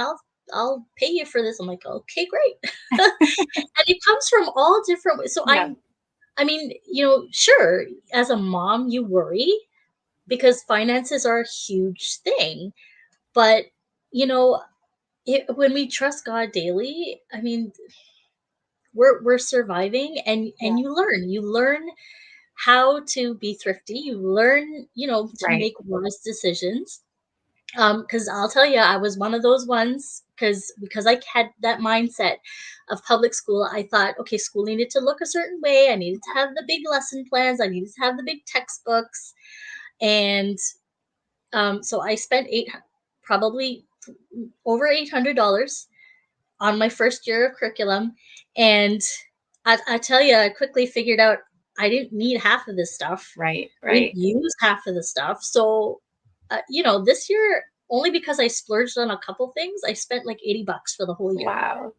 I'll pay you for this." I'm like, "Okay, great." And it comes from all different ways. So Yeah. I mean, you know, sure, as a mom, you worry because finances are a huge thing. But, you know, when we trust God daily, I mean, we're surviving, Yeah. and you learn how to be thrifty. You learn, you know, to Right. make wise decisions. Because I'll tell you, I was one of those ones, because I had that mindset of public school. I thought, okay, school needed to look a certain way. I needed to have the big lesson plans. I needed to have the big textbooks. And so I spent probably over $800 on my first year of curriculum. And I tell you, I quickly figured out I didn't need half of this stuff. Right. I didn't Right. use half of the stuff. So, you know, this year, only because I splurged on a couple things, I spent like $80 for the whole year. Wow.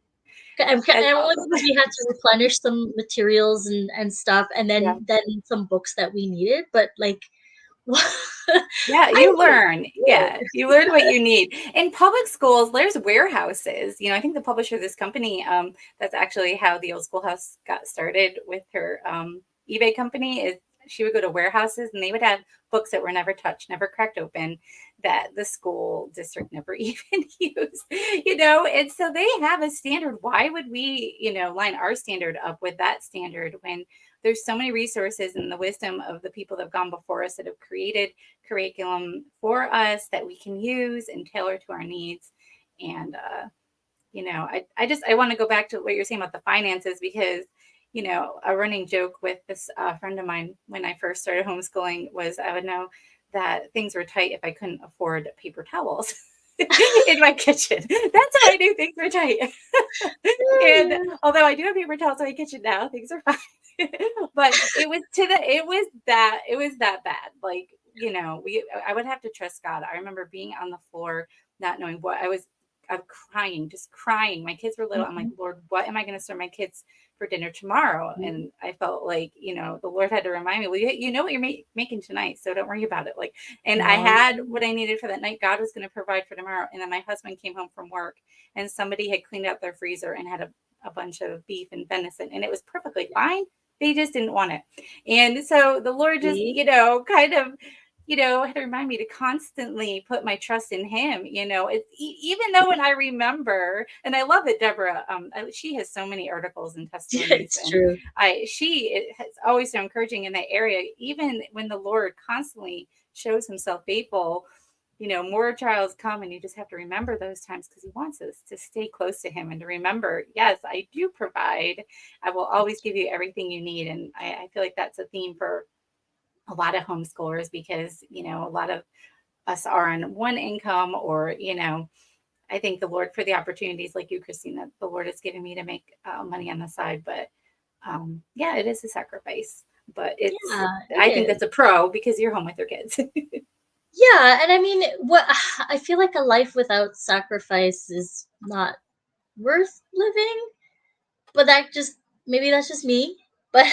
And That's only awesome. because we had to replenish some materials and stuff, and Yeah. then some books that we needed. But like, Yeah, I you learn. Yeah, you learn what you need. In public schools, there's warehouses. You know, I think the publisher of this company, that's actually how the Old Schoolhouse got started with her eBay company, is she would go to warehouses and they would have books that were never touched, never cracked open, that the school district never even used, you know? And so they have a standard. Why would we, you know, line our standard up with that standard when there's so many resources and the wisdom of the people that have gone before us that have created curriculum for us that we can use and tailor to our needs. And you know, I want to go back to what you're saying about the finances, because you know, a running joke with this friend of mine when I first started homeschooling was I would know that things were tight if I couldn't afford paper towels. in my kitchen. That's how I knew things were tight. And although I do have paper towels in my kitchen now, things are fine. But it was that bad. Like, I would have to trust God. I remember being on the floor, not knowing what I'm crying, just crying. My kids were little. I'm like, Lord, what am I going to serve my kids for dinner tomorrow? And I felt like, the Lord had to remind me, well, you know what you're making tonight, so don't worry about it. Like, and I had what I needed for that night. God was going to provide for tomorrow. And then my husband came home from work, and somebody had cleaned out their freezer and had a bunch of beef and venison, and it was perfectly fine. They just didn't want it. And so the Lord just, kind of, had to remind me to constantly put my trust in him. It's even though when I remember, and I love that Deborah, she has so many articles and testimonies. It's true. She is always so encouraging in that area, even when the Lord constantly shows himself faithful. More trials come, and you just have to remember those times, because he wants us to stay close to him and to remember, yes, I do provide. I will always give you everything you need. And I feel like that's a theme for a lot of homeschoolers, because, a lot of us are on one income, or, I thank the Lord for the opportunities like you, Christine, that the Lord has given me to make money on the side. But it is a sacrifice, but I think that's a pro, because you're home with your kids. Yeah. And I mean, I feel like a life without sacrifice is not worth living, but maybe that's just me. But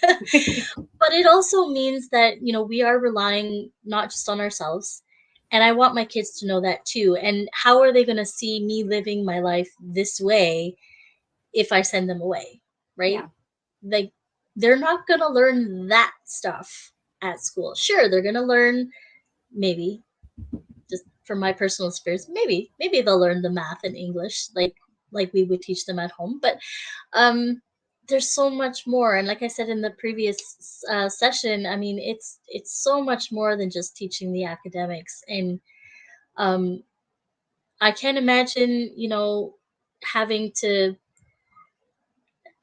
but it also means that, we are relying not just on ourselves. And I want my kids to know that too. And how are they going to see me living my life this way if I send them away? Right? Yeah. Like, they're not going to learn that stuff at school. Sure, they're going to learn, maybe, just from my personal experience, maybe they'll learn the math and English like we would teach them at home. But there's so much more. And like I said in the previous session, I mean, it's so much more than just teaching the academics. And I can't imagine, having to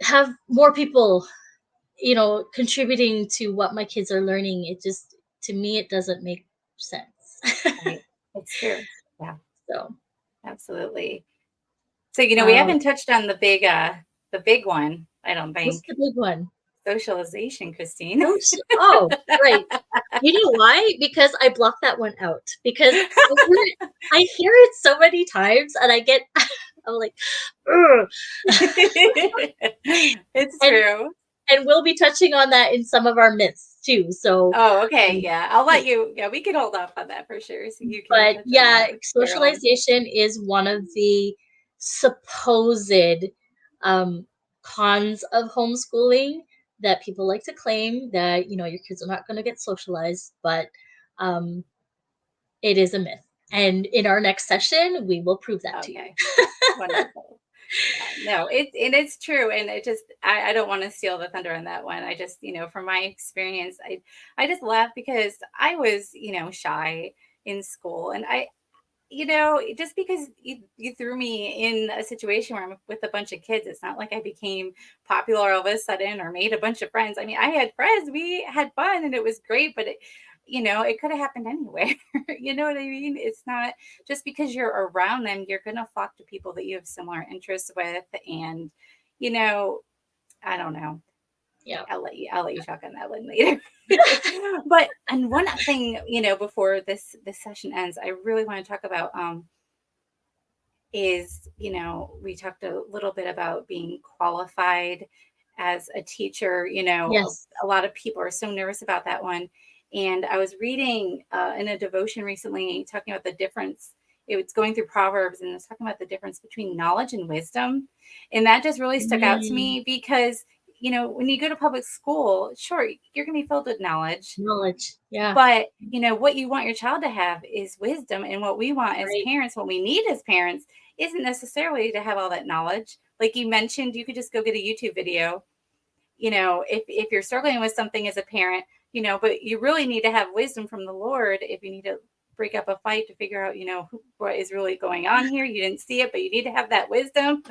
have more people, contributing to what my kids are learning. It just, to me, it doesn't make sense. Right. It's true. Yeah. So absolutely. So, we haven't touched on the big one, I don't think. What's the big one? Socialization, Christine. Oh, right. You know why? Because I blocked that one out. Because I hear it so many times, and I'm like, ugh. It's true. And we'll be touching on that in some of our myths too. So. Oh, okay. Yeah. I'll let you. Yeah, we can hold off on that for sure. So you can. But yeah, socialization is one of the supposed cons of homeschooling that people like to claim, that, your kids are not going to get socialized, but it is a myth. And in our next session, we will prove that to you. Wonderful. No, it's true. And it just, I don't want to steal the thunder on that one. I just, from my experience, I just laugh, because I was, shy in school, and just because you threw me in a situation where I'm with a bunch of kids, it's not like I became popular all of a sudden or made a bunch of friends. I mean, I had friends, we had fun, and it was great, but it could have happened anywhere. You know what I mean? It's not just because you're around them, you're going to flock to people that you have similar interests with. And, I don't know. Yeah. I'll let you talk on that one later. But, and one thing, before this session ends, I really want to talk about, is, we talked a little bit about being qualified as a teacher. Yes. A lot of people are so nervous about that one. And I was reading in a devotion recently, talking about the difference. It was going through Proverbs, and it was talking about the difference between knowledge and wisdom. And that just really stuck out to me, because, when you go to public school, sure, you're going to be filled with knowledge. Yeah. But, what you want your child to have is wisdom. And what we want as parents, what we need as parents, isn't necessarily to have all that knowledge. Like you mentioned, you could just go get a YouTube video. If you're struggling with something as a parent, but you really need to have wisdom from the Lord if you need to break up a fight, to figure out, what is really going on here. You didn't see it, but you need to have that wisdom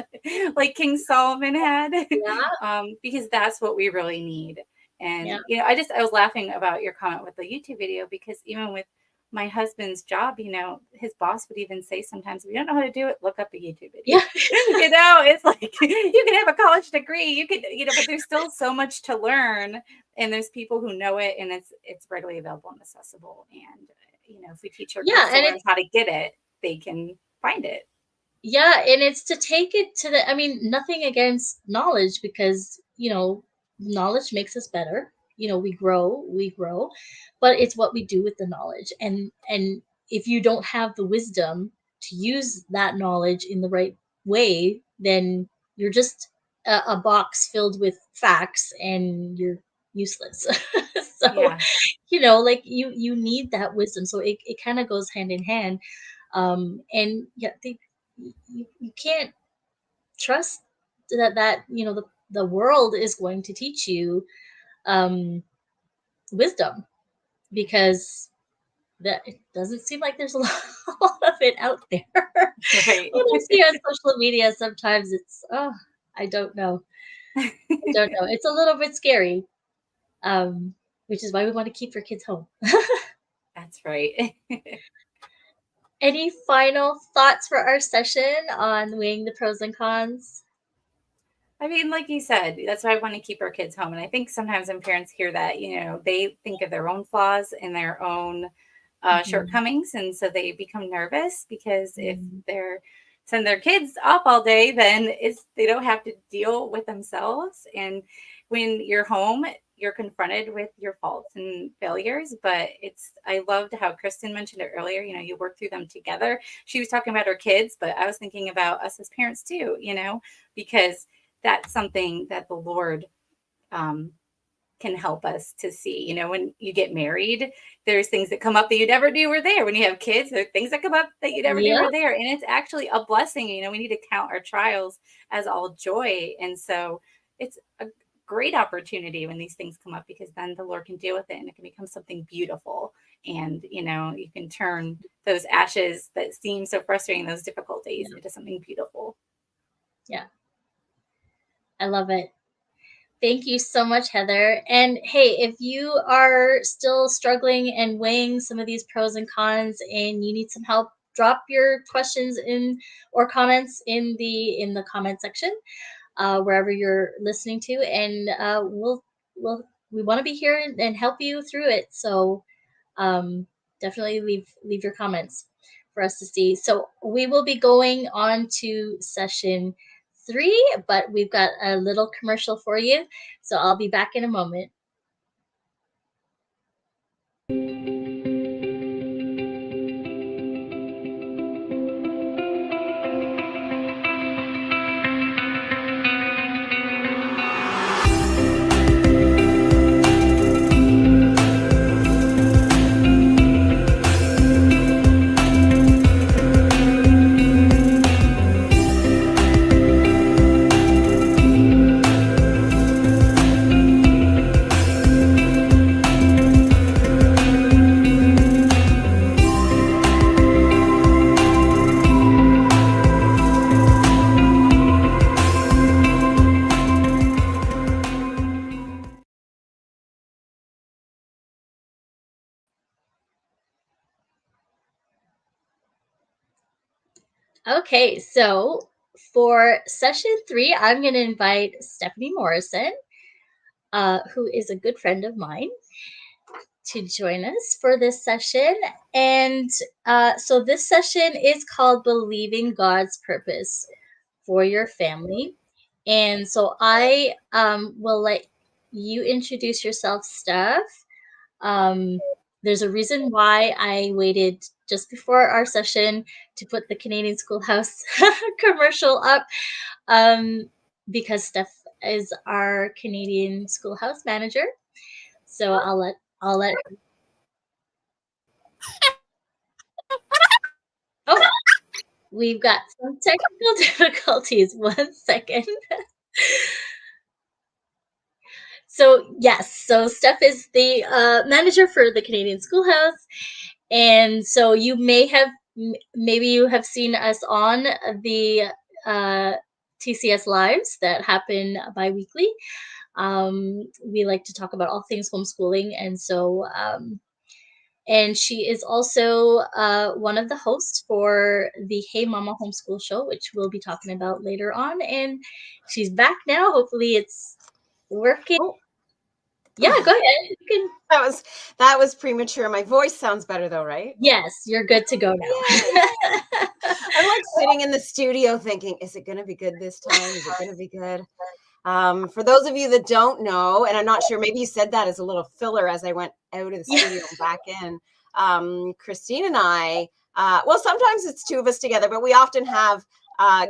like King Solomon had. Yeah. Because that's what we really need. And, I was laughing about your comment with the YouTube video, because even with my husband's job, his boss would even say sometimes, if you don't know how to do it, look up a YouTube video. Yeah. It's like you can have a college degree, you could, but there's still so much to learn, and there's people who know it, and it's readily available and accessible. And if we teach our kids to learn how to get it, they can find it. Yeah, and it's to take it to nothing against knowledge, because knowledge makes us better. We grow, but it's what we do with the knowledge. And if you don't have the wisdom to use that knowledge in the right way, then you're just a box filled with facts, and you're useless. So like you need that wisdom. So it kind of goes hand in hand. And yeah, you can't trust that the world is going to teach you wisdom, because that it doesn't seem like there's a lot of it out there. Right. What I see on social media sometimes, it's I don't know. It's a little bit scary, which is why we want to keep our kids home. That's right. Any final thoughts for our session on weighing the pros and cons? I mean, like you said, that's why I want to keep our kids home. And I think sometimes when parents hear that, they think of their own flaws and their own shortcomings. And so they become nervous, because if they're send their kids off all day, then they don't have to deal with themselves. And when you're home, you're confronted with your faults and failures. But I loved how Kristen mentioned it earlier, you work through them together. She was talking about her kids, but I was thinking about us as parents too, because that's something that the Lord can help us to see. When you get married, there's things that come up that you never knew were there. When you have kids, there are things that come up that you never knew were there. And it's actually a blessing. We need to count our trials as all joy. And so it's a great opportunity when these things come up, because then the Lord can deal with it, and it can become something beautiful. And, you can turn those ashes that seem so frustrating, those difficult days, into something beautiful. Yeah. I love it. Thank you so much, Heather. And hey, if you are still struggling and weighing some of these pros and cons, and you need some help, drop your questions or comments in the comment section, wherever you're listening to, and we want to be here and help you through it. So definitely leave your comments for us to see. So we will be going on to session 3, but we've got a little commercial for you. So I'll be back in a moment. Okay, so for session 3, I'm going to invite Stephanie Morrison, who is a good friend of mine, to join us for this session. And so this session is called Believing God's Purpose for Your Family. And so I will let you introduce yourself, Steph. There's a reason why I waited just before our session to put the Canadian Schoolhouse commercial up, because Steph is our Canadian Schoolhouse manager. So I'll let her. Oh, we've got some technical difficulties. 1 second. So yes, so Steph is the manager for the Canadian Schoolhouse, and so you maybe you have seen us on the TCS lives that happen bi-weekly. We like to talk about all things homeschooling, and so And she is also one of the hosts for the Hey Mama Homeschool Show, which we'll be talking about later on. And she's back now. Hopefully it's working. Oh. Yeah, go ahead. You can. That was premature. My voice sounds better though, right? Yes, you're good to go now. I'm like sitting in the studio thinking, is it going to be good this time? Is it going to be good? For those of you that don't know, and I'm not sure, maybe you said that as a little filler as I went out of the studio and back in. Christine and I, well, sometimes it's two of us together, but we often have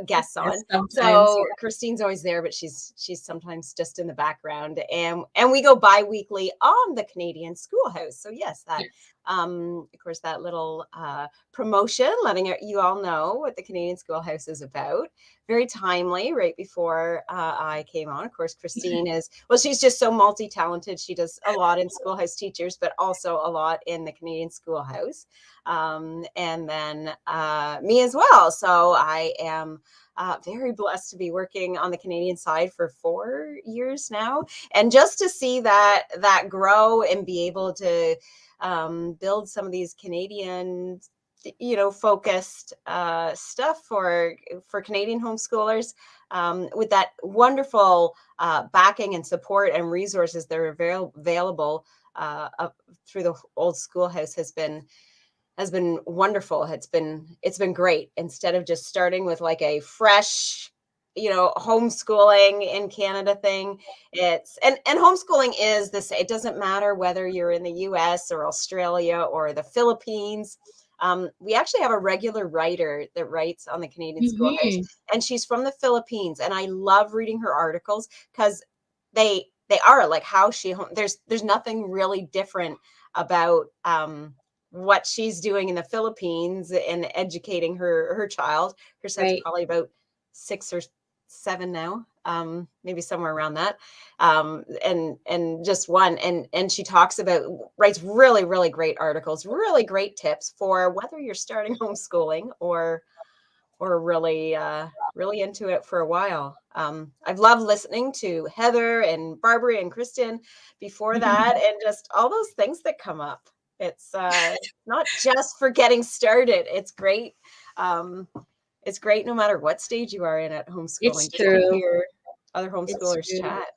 guests on. So yeah. Christine's always there, but she's sometimes just in the background, and we go bi-weekly on the Canadian Schoolhouse. So yes, that of course that little promotion, letting you all know what the Canadian Schoolhouse is about. Very timely, right before I came on. Of course, Christine is, well, she's just so multi-talented. She does a lot in Schoolhouse Teachers, but also a lot in the Canadian Schoolhouse. And then me as well. So I am very blessed to be working on the Canadian side for 4 years now. And just to see that grow and be able to build some of these Canadian focused stuff for Canadian homeschoolers with that wonderful backing and support and resources that are available through the Old Schoolhouse has been wonderful. It's been great. Instead of just starting with like a fresh homeschooling in Canada thing, it's and homeschooling is this. It doesn't matter whether you're in the US or Australia or the Philippines. We actually have a regular writer that writes on the Canadian Schoolhouse, and she's from the Philippines. And I love reading her articles because they are like how there's nothing really different about what she's doing in the Philippines and educating her child. Her son's probably about 6 or 7 now, maybe somewhere around that, and just one, and she writes really, really great articles, really great tips for whether you're starting homeschooling or really into it for a while. I've loved listening to Heather and Barbara and Kristen before that, and just all those things that come up. It's not just for getting started. It's great. It's great no matter what stage you are in at homeschooling. It's true. To hear other homeschoolers chat.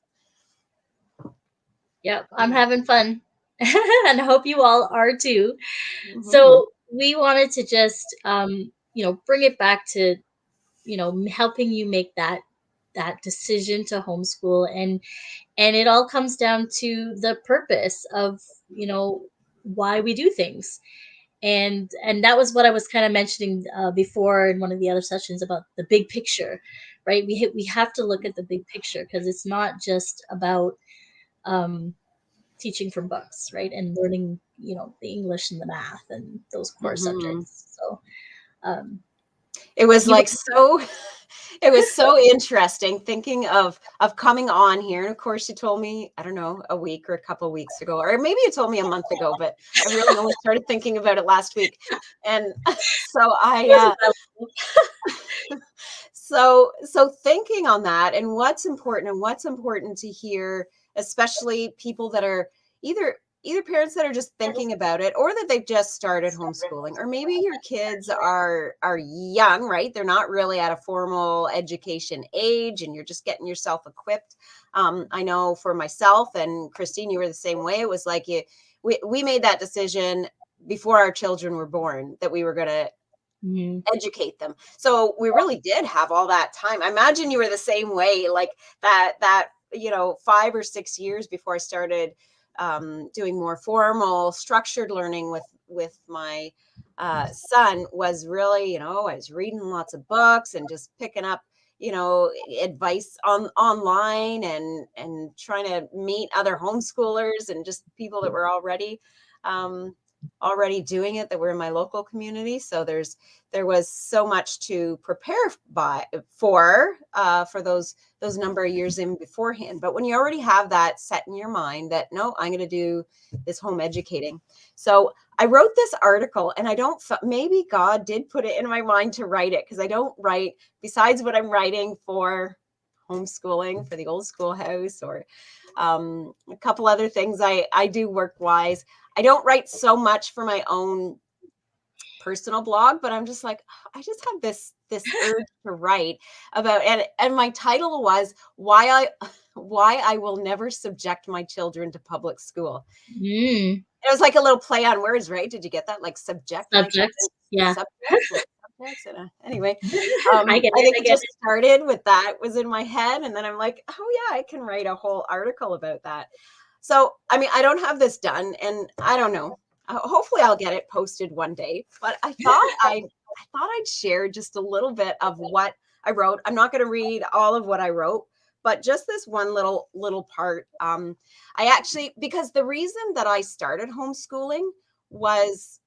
Yep, I'm having fun. And I hope you all are too. So we wanted to just bring it back to helping you make that decision to homeschool, and it all comes down to the purpose of why we do things. And that was what I was kind of mentioning before in one of the other sessions about the big picture, right? We have to look at the big picture, because it's not just about teaching from books, right? And learning the English and the math and those core subjects. So it was like it was so interesting thinking of coming on here. And of course you told me, I don't know, a week or a couple of weeks ago, or maybe you told me a month ago, but I really only started thinking about it last week. And so so thinking on that and what's important to hear, especially people that are either parents that are just thinking about it, or that they've just started homeschooling, or maybe your kids are young, right? They're not really at a formal education age and you're just getting yourself equipped. I know for myself, and Christine, you were the same way. It was like we made that decision before our children were born that we were going to educate them. So we really did have all that time. I imagine you were the same way, like that 5 or 6 years before I started doing more formal structured learning with my son was really, I was reading lots of books and just picking up, advice online and trying to meet other homeschoolers and just people that were already doing it, that were in my local community. So there was so much to prepare for those number of years in beforehand. But when you already have that set in your mind that, no, I'm going to do this home educating. So I wrote this article, and maybe God did put it in my mind to write it, because I don't write, besides what I'm writing for homeschooling, for the Old Schoolhouse, or a couple other things I do work-wise. I don't write so much for my own personal blog, but I'm just like, I just have this urge to write about, and my title was why I will never subject my children to public school. Mm. It was like a little play on words, right? Did you get that? Like subject my children Subjects. Yeah. subjects. Anyway, I get I it. think I it get just started with that was in my head, and then I'm like, oh yeah, I can write a whole article about that. So I mean, I don't have this done, and I don't know. Hopefully, I'll get it posted one day. But I thought I'd share just a little bit of what I wrote. I'm not going to read all of what I wrote, but just this one little part. I actually, because the reason that I started homeschooling was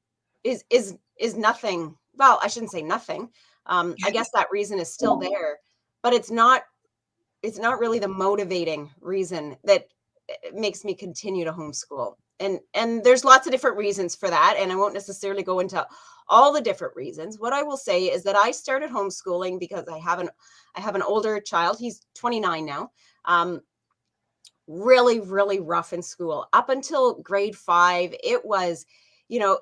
is nothing. Well, I shouldn't say nothing. I guess that reason is still there, but it's not really the motivating reason that makes me continue to homeschool. And there's lots of different reasons for that, and I won't necessarily go into all the different reasons. What I will say is that I started homeschooling because I have an older child. He's 29 now. Really, really rough in school. Up until grade 5, it was,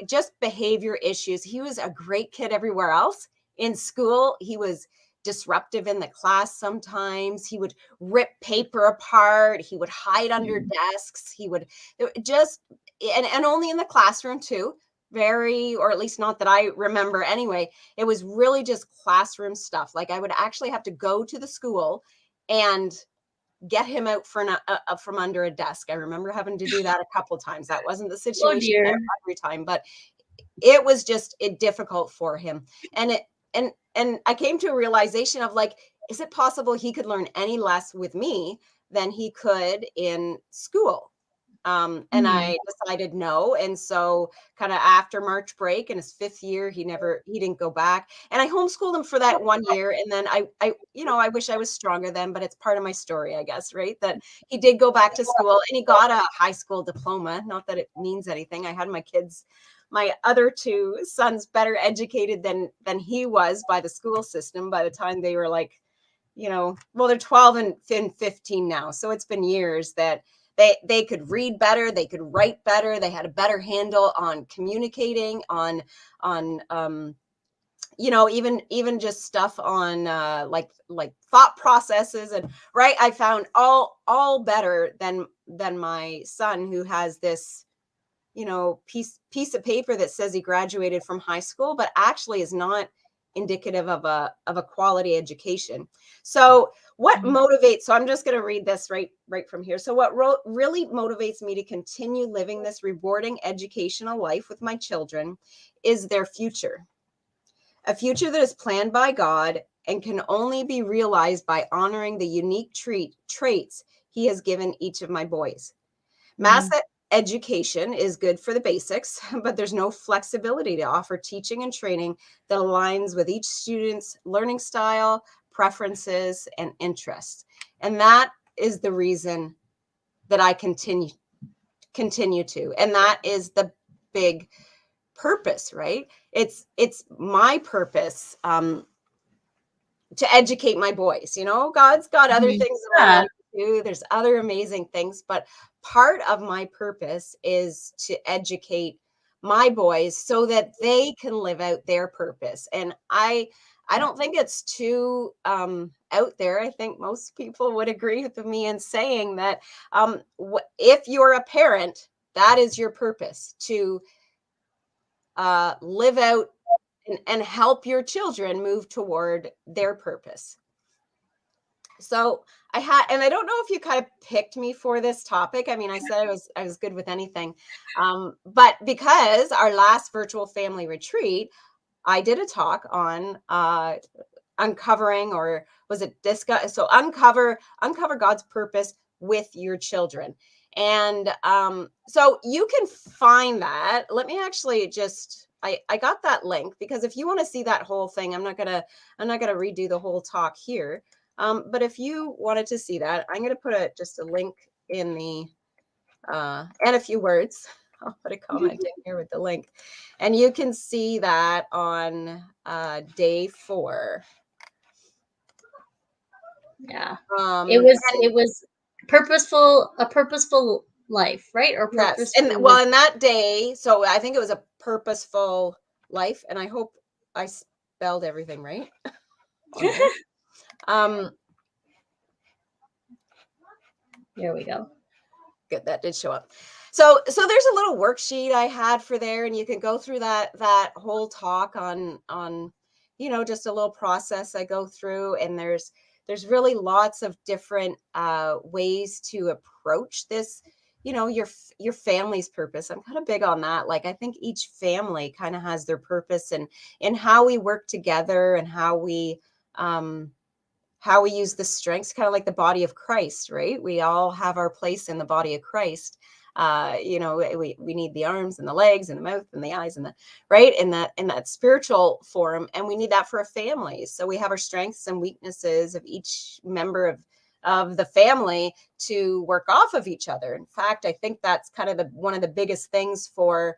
just behavior issues. He was a great kid everywhere else. In school, he was disruptive in the class sometimes. He would rip paper apart. He would hide under desks. He would just, and only in the classroom too. Or at least not that I remember anyway. It was really just classroom stuff. Like I would actually have to go to the school and get him out from under a desk. I remember having to do that a couple of times. That wasn't the Oh situation dear. every time, but it was just difficult for him. And I came to a realization of like, is it possible he could learn any less with me than he could in school? And I decided no. And so kind of after March break in his 5th year, he didn't go back. And I homeschooled him for that 1 year. And then I wish I was stronger then, but it's part of my story, I guess, right? That he did go back to school and he got a high school diploma. Not that it means anything. I had my other 2 sons better educated than he was by the school system by the time they were like, well, they're 12 and 15 now. So it's been years that they could read better, they could write better, they had a better handle on communicating, on even just stuff on like thought processes, and right. I found all better than my son, who has this piece of paper that says he graduated from high school, but actually is not indicative of a quality education. So what motivates, so I'm just going to read this right from here. So what really motivates me to continue living this rewarding educational life with my children is their future. A future that is planned by God and can only be realized by honoring the unique traits he has given each of my boys. Mass education is good for the basics, but there's no flexibility to offer teaching and training that aligns with each student's learning style, preferences, and interests. And that is the reason that I continue to. And that is the big purpose, right? It's my purpose to educate my boys. God's got other things that I want to do. There's other amazing things, but part of my purpose is to educate my boys so that they can live out their purpose. And I don't think it's too out there. I think most people would agree with me in saying that if you're a parent, that is your purpose, to live out and help your children move toward their purpose. So and I don't know if you kind of picked me for this topic. I mean, I said I was good with anything. But because our last virtual family retreat, I did a talk on uncovering, or was it discuss? So uncover God's purpose with your children. And so you can find that. Let me actually just, I got that link, because if you want to see that whole thing, I'm not gonna redo the whole talk here. But if you wanted to see that, I'm going to put just a link in the, and a few words. I'll put a comment in here with the link. And you can see that on day 4. Yeah. It was a purposeful life, right? Or Yes. purposeful. And well, in that day, so I think it was a purposeful life, and I hope I spelled everything right on there. There we go. Good, that did show up. So there's a little worksheet I had for there, and you can go through that whole talk on just a little process I go through, and there's really lots of different ways to approach this, your family's purpose. I'm kind of big on that. Like, I think each family kind of has their purpose, and how we work together, and how we use the strengths, kind of like the body of Christ, right? We all have our place in the body of Christ. We need the arms and the legs and the mouth and the eyes and the right in that spiritual form, and we need that for a family. So we have our strengths and weaknesses of each member of the family to work off of each other. In fact, I think that's kind of one of the biggest things for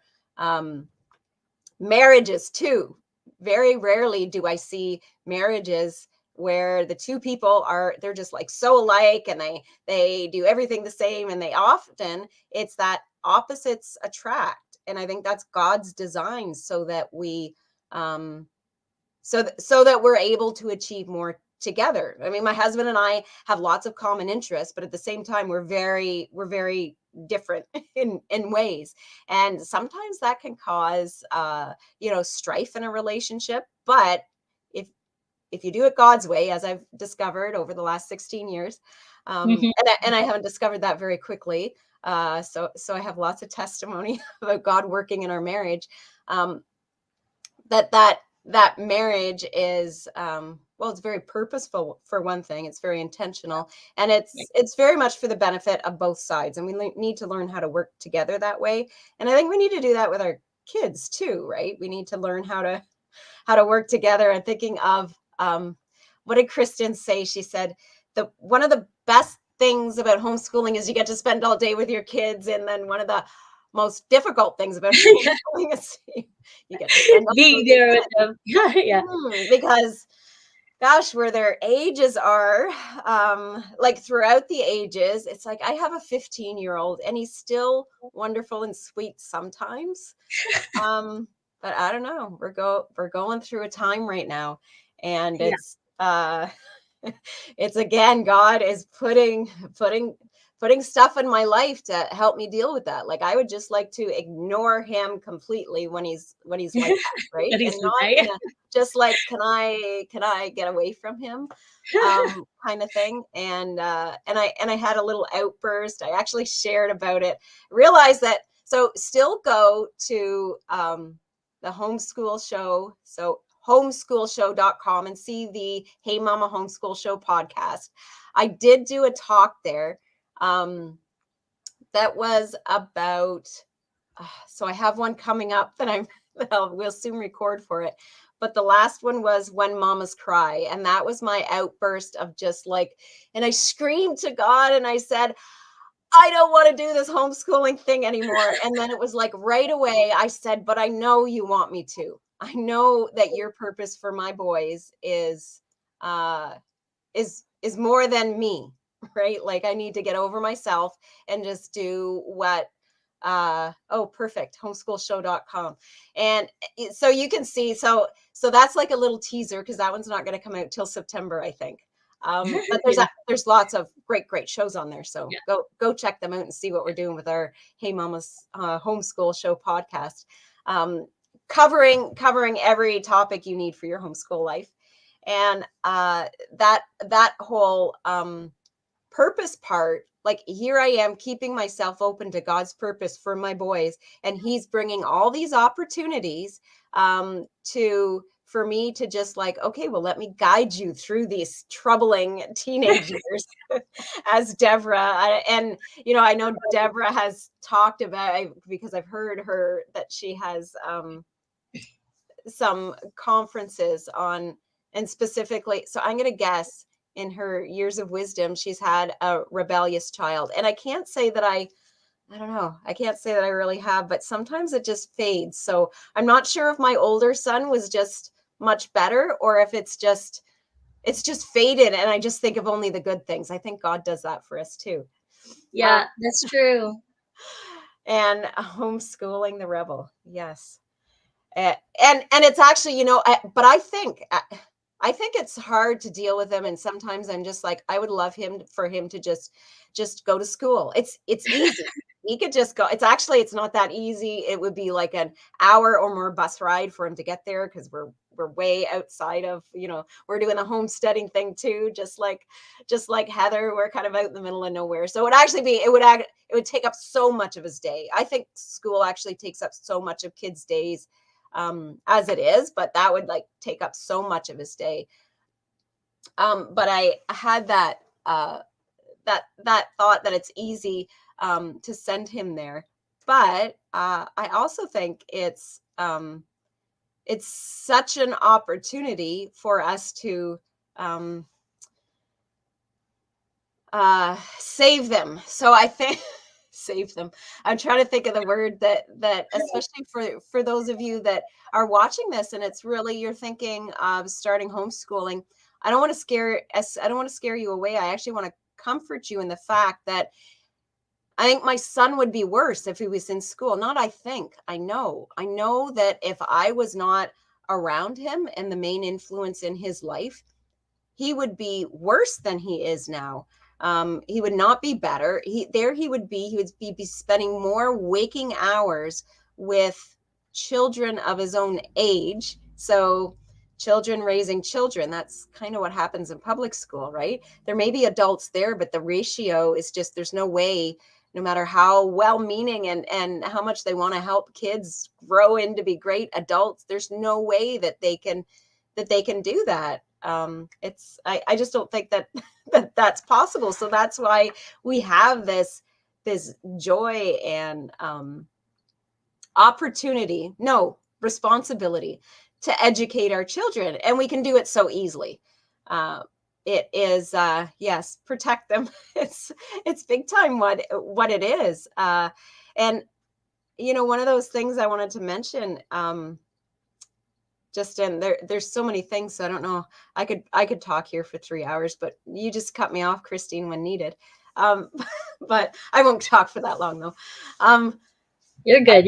marriages too. Very rarely do I see marriages where the two people they're just like so alike, and they do everything the same, and it's that opposites attract. And I think that's God's design, so that we so that we're able to achieve more together. I mean, my husband and I have lots of common interests, but at the same time, we're very different in ways. And sometimes that can cause, strife in a relationship. But if you do it God's way, as I've discovered over the last 16 years, and I haven't discovered that very quickly. So I have lots of testimony about God working in our marriage. That marriage is, it's very purposeful for one thing. It's very intentional, and it's very much for the benefit of both sides. And we need to learn how to work together that way. And I think we need to do that with our kids too, right? We need to learn how to work together. And thinking of, what did Kristen say? She said, one of the best things about homeschooling is you get to spend all day with your kids. And then one of the most difficult things about homeschooling is you get to spend all day Being there with them. Yeah. Because gosh, where their ages are, like throughout the ages, it's like I have a 15-year-old and he's still wonderful and sweet sometimes. But I don't know. We're going through a time right now, and it's it's again, God is putting stuff in my life to help me deal with that. Like, I would just like to ignore him completely when he's like that, right? And not just like, can I get away from him, kind of thing. And I had a little outburst. I actually shared about it. Realized that. So still go to the homeschool show. So homeschoolshow.com and see the Hey Mama Homeschool Show podcast. I did do a talk there. That was about, so I have one coming up that we'll soon record for it. But the last one was When Mamas Cry. And that was my outburst of just like, and I screamed to God and I said, I don't want to do this homeschooling thing anymore. And then it was like right away I said, but I know you want me to. I know that your purpose for my boys is more than me, right? Like, I need to get over myself and just do what, perfect, homeschoolshow.com. And so you can see, so that's like a little teaser, because that one's not going to come out till September, I think. But there's lots of great shows on there. So go check them out and see what we're doing with our Hey Mama's Homeschool Show podcast. Covering every topic you need for your homeschool life. And that whole purpose part, like, here I am keeping myself open to God's purpose for my boys, and he's bringing all these opportunities for me to just like, okay, well, let me guide you through these troubling teenage years as Deborah. And, I know Deborah has talked about, because I've heard her, that she has some conferences on, and specifically, so I'm going to guess in her years of wisdom, she's had a rebellious child. And I can't say that I don't know. I can't say that I really have, but sometimes it just fades. So I'm not sure if my older son was just much better, or if it's just faded and I just think of only the good things. I think God does that for us too. Yeah, that's true. And homeschooling the rebel. Yes. And it's actually, you know, but I think it's hard to deal with him. And sometimes I'm just like, I would love for him to just go to school. It's easy. He could just go. It's not that easy. It would be like an hour or more bus ride for him to get there, because we're way outside of, you know, we're doing the homesteading thing too, just like Heather. We're kind of out in the middle of nowhere. So it would take up so much of his day. I think school actually takes up so much of kids' days as it is, but that would like take up so much of his day. But I had that thought that it's easy to send him there. But I also think it's such an opportunity for us to save them. So I think save them. I'm trying to think of the word that especially for those of you that are watching this and it's really, you're thinking of starting homeschooling. I don't want to scare you away. I actually want to comfort you in the fact that I think my son would be worse if he was in school. Not I think, I know that if I was not around him and the main influence in his life, he would be worse than he is now. He would not be better. He would be spending more waking hours with children of his own age. So children raising children, that's kind of what happens in public school, right? There may be adults there, but the ratio is just, there's no way, no matter how well-meaning and how much they want to help kids grow into be great adults, there's no way that they can do that. I just don't think that that's possible. So that's why we have this joy and responsibility to educate our children, and we can do it so easily. It is yes, protect them. It's big time what it is. And you know, one of those things I wanted to mention, just in there's so many things, so I don't know, I could talk here for 3 hours, but you just cut me off, Christine, when needed. But I won't talk for that long though. You're good.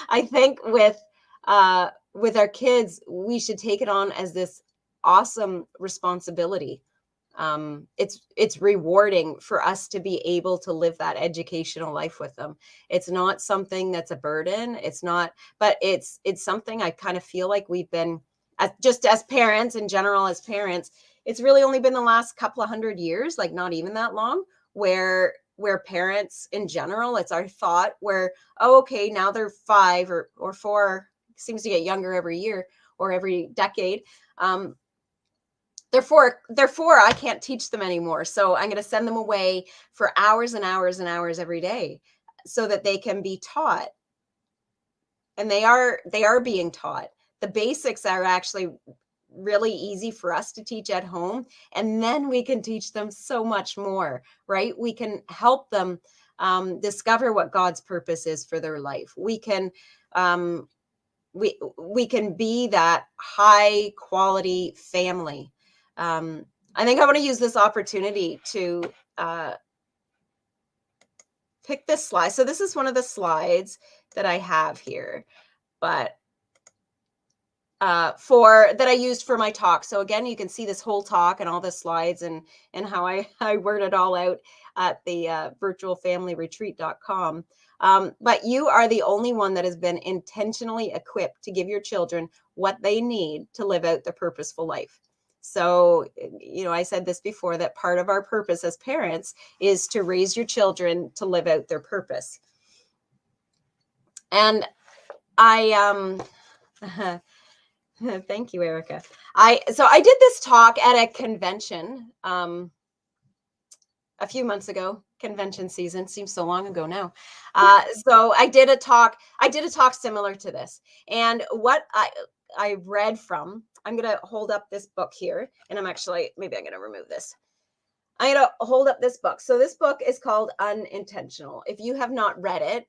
I think with our kids, we should take it on as this awesome responsibility. It's rewarding for us to be able to live that educational life with them. It's not something that's a burden. It's not, but it's something I kind of feel like we've been, just as parents in general, as parents, it's really only been the last couple of 100 years, like not even that long, where parents in general, it's our thought where, oh, okay, now they're 5 or 4, seems to get younger every year or every decade. They're 4, I can't teach them anymore. So I'm going to send them away for hours and hours and hours every day so that they can be taught. And they are being taught. The basics are actually really easy for us to teach at home. And then we can teach them so much more, right? We can help them discover what God's purpose is for their life. We can we can be that high quality family. I think I want to use this opportunity to pick this slide. So this is one of the slides that I have here, but that I used for my talk. So again, you can see this whole talk and all the slides and how I word it all out at the virtualfamilyretreat.com. But you are the only one that has been intentionally equipped to give your children what they need to live out the purposeful life. So, you know, I said this before, that part of our purpose as parents is to raise your children to live out their purpose. And I, thank you, Erica. So I did this talk at a convention a few months ago. Convention season seems so long ago now. So I did a talk similar to this. And what I read from, I'm going to hold up this book here, and maybe I'm going to remove this. I'm going to hold up this book. So this book is called Unintentional. If you have not read it,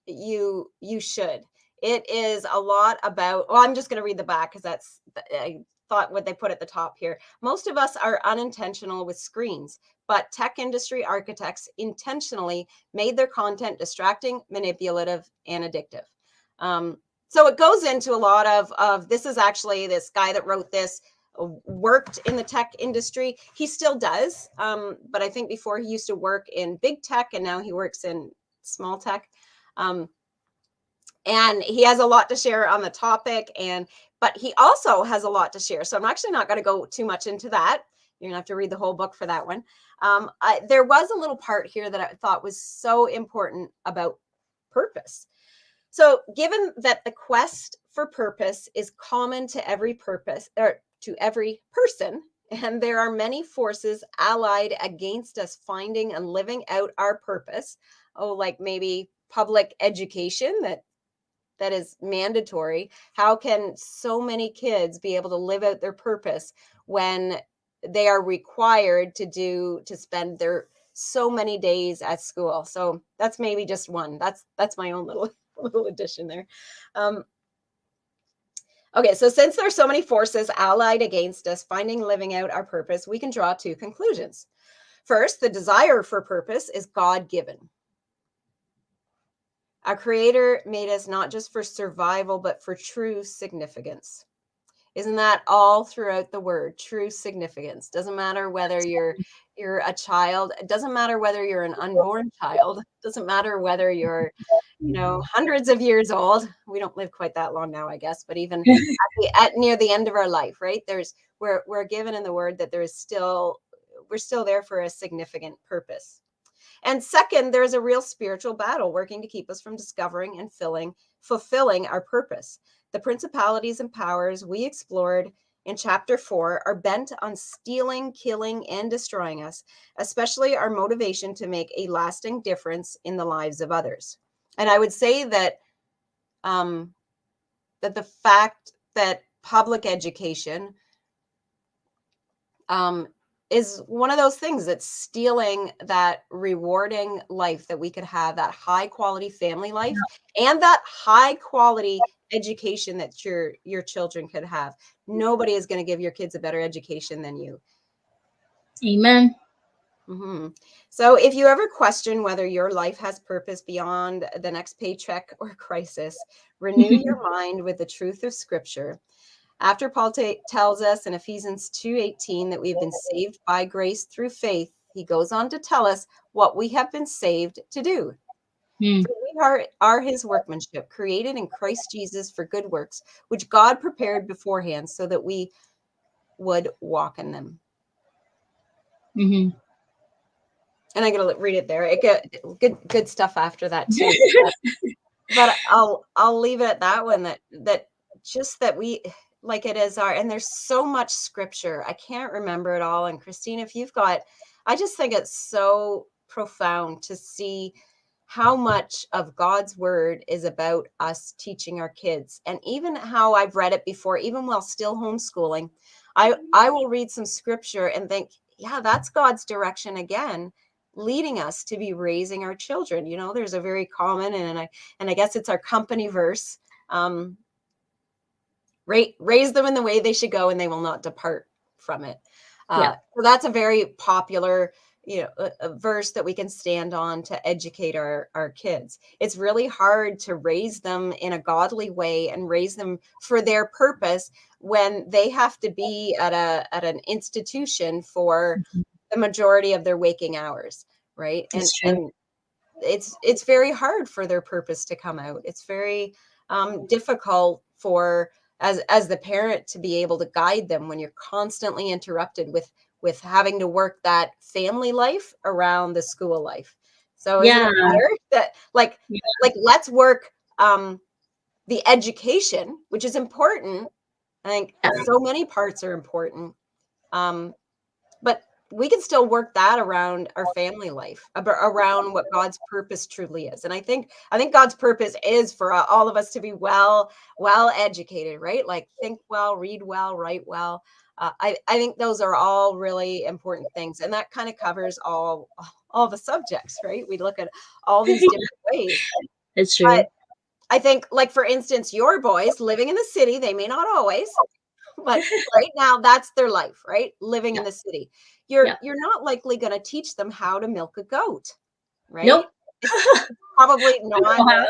you should. It is a lot about, well, I'm just going to read the back because thought what they put at the top here. Most of us are unintentional with screens, but tech industry architects intentionally made their content distracting, manipulative, and addictive. So it goes into a lot of this is actually this guy that wrote this worked in the tech industry. He still does. But I think before he used to work in big tech and now he works in small tech. And he has a lot to share on the topic, but he also has a lot to share. So I'm actually not going to go too much into that. You're gonna have to read the whole book for that one. There was a little part here that I thought was so important about purpose. So given that the quest for purpose is common to every purpose or to every person, and there are many forces allied against us finding and living out our purpose, like maybe public education that is mandatory. How can so many kids be able to live out their purpose when they are required to spend their so many days at school? So that's maybe just one. That's my own little addition there. Okay, so since there's so many forces allied against us finding living out our purpose, we can draw two conclusions. First, the desire for purpose is God-given. Our Creator made us not just for survival, but for true significance. Isn't that all throughout the word? True significance. Doesn't matter whether you're a child. It doesn't matter whether you're an unborn child. Doesn't matter whether you're, hundreds of years old. We don't live quite that long now, I guess. But even at near the end of our life, right? We're given in the word that we're still there for a significant purpose. And second, there's a real spiritual battle working to keep us from discovering and fulfilling our purpose. The principalities and powers we explored in chapter 4 are bent on stealing, killing, and destroying us, especially our motivation to make a lasting difference in the lives of others. And I would say that that the fact that public education is one of those things that's stealing that rewarding life that we could have, that high quality family life and that high quality education that your children could have. Nobody is going to give your kids a better education than you. Amen. Mm-hmm. So if you ever question whether your life has purpose beyond the next paycheck or crisis, renew your mind with the truth of Scripture. After Paul tells us in Ephesians 2:18 that we've been saved by grace through faith, he goes on to tell us what we have been saved to do. For we are his workmanship, created in Christ Jesus for good works, which God prepared beforehand so that we would walk in them. Mm-hmm. And I'm going to read it there. Good stuff after that too. But I'll leave it at that one. That just that we. Like it is and there's so much scripture. I can't remember it all. And Christine, if you've got, I just think it's so profound to see how much of God's word is about us teaching our kids. And even how I've read it before, even while still homeschooling, I will read some scripture and think, yeah, that's God's direction again, leading us to be raising our children. There's a very common, and I guess it's our company verse, raise them in the way they should go and they will not depart from it. So that's a very popular, a verse that we can stand on to educate our kids. It's really hard to raise them in a godly way and raise them for their purpose when they have to be at an institution for the majority of their waking hours, right? And it's very hard for their purpose to come out. It's very difficult for as the parent to be able to guide them when you're constantly interrupted with having to work that family life around the school life. So isn't it better that like let's work the education, which is important. I think so many parts are important. But we can still work that around our family life, around what God's purpose truly is. And I think God's purpose is for all of us to be well educated, right? Like think well, read well, write well. I think those are all really important things. And that kind of covers all the subjects, right? We look at all these different ways. It's true. But I think, like, for instance, your boys living in the city, they may not always, but right now that's their life, right? Living Yeah. in the city. Yeah. You're not likely going to teach them how to milk a goat, right? Nope. It's probably not Wow.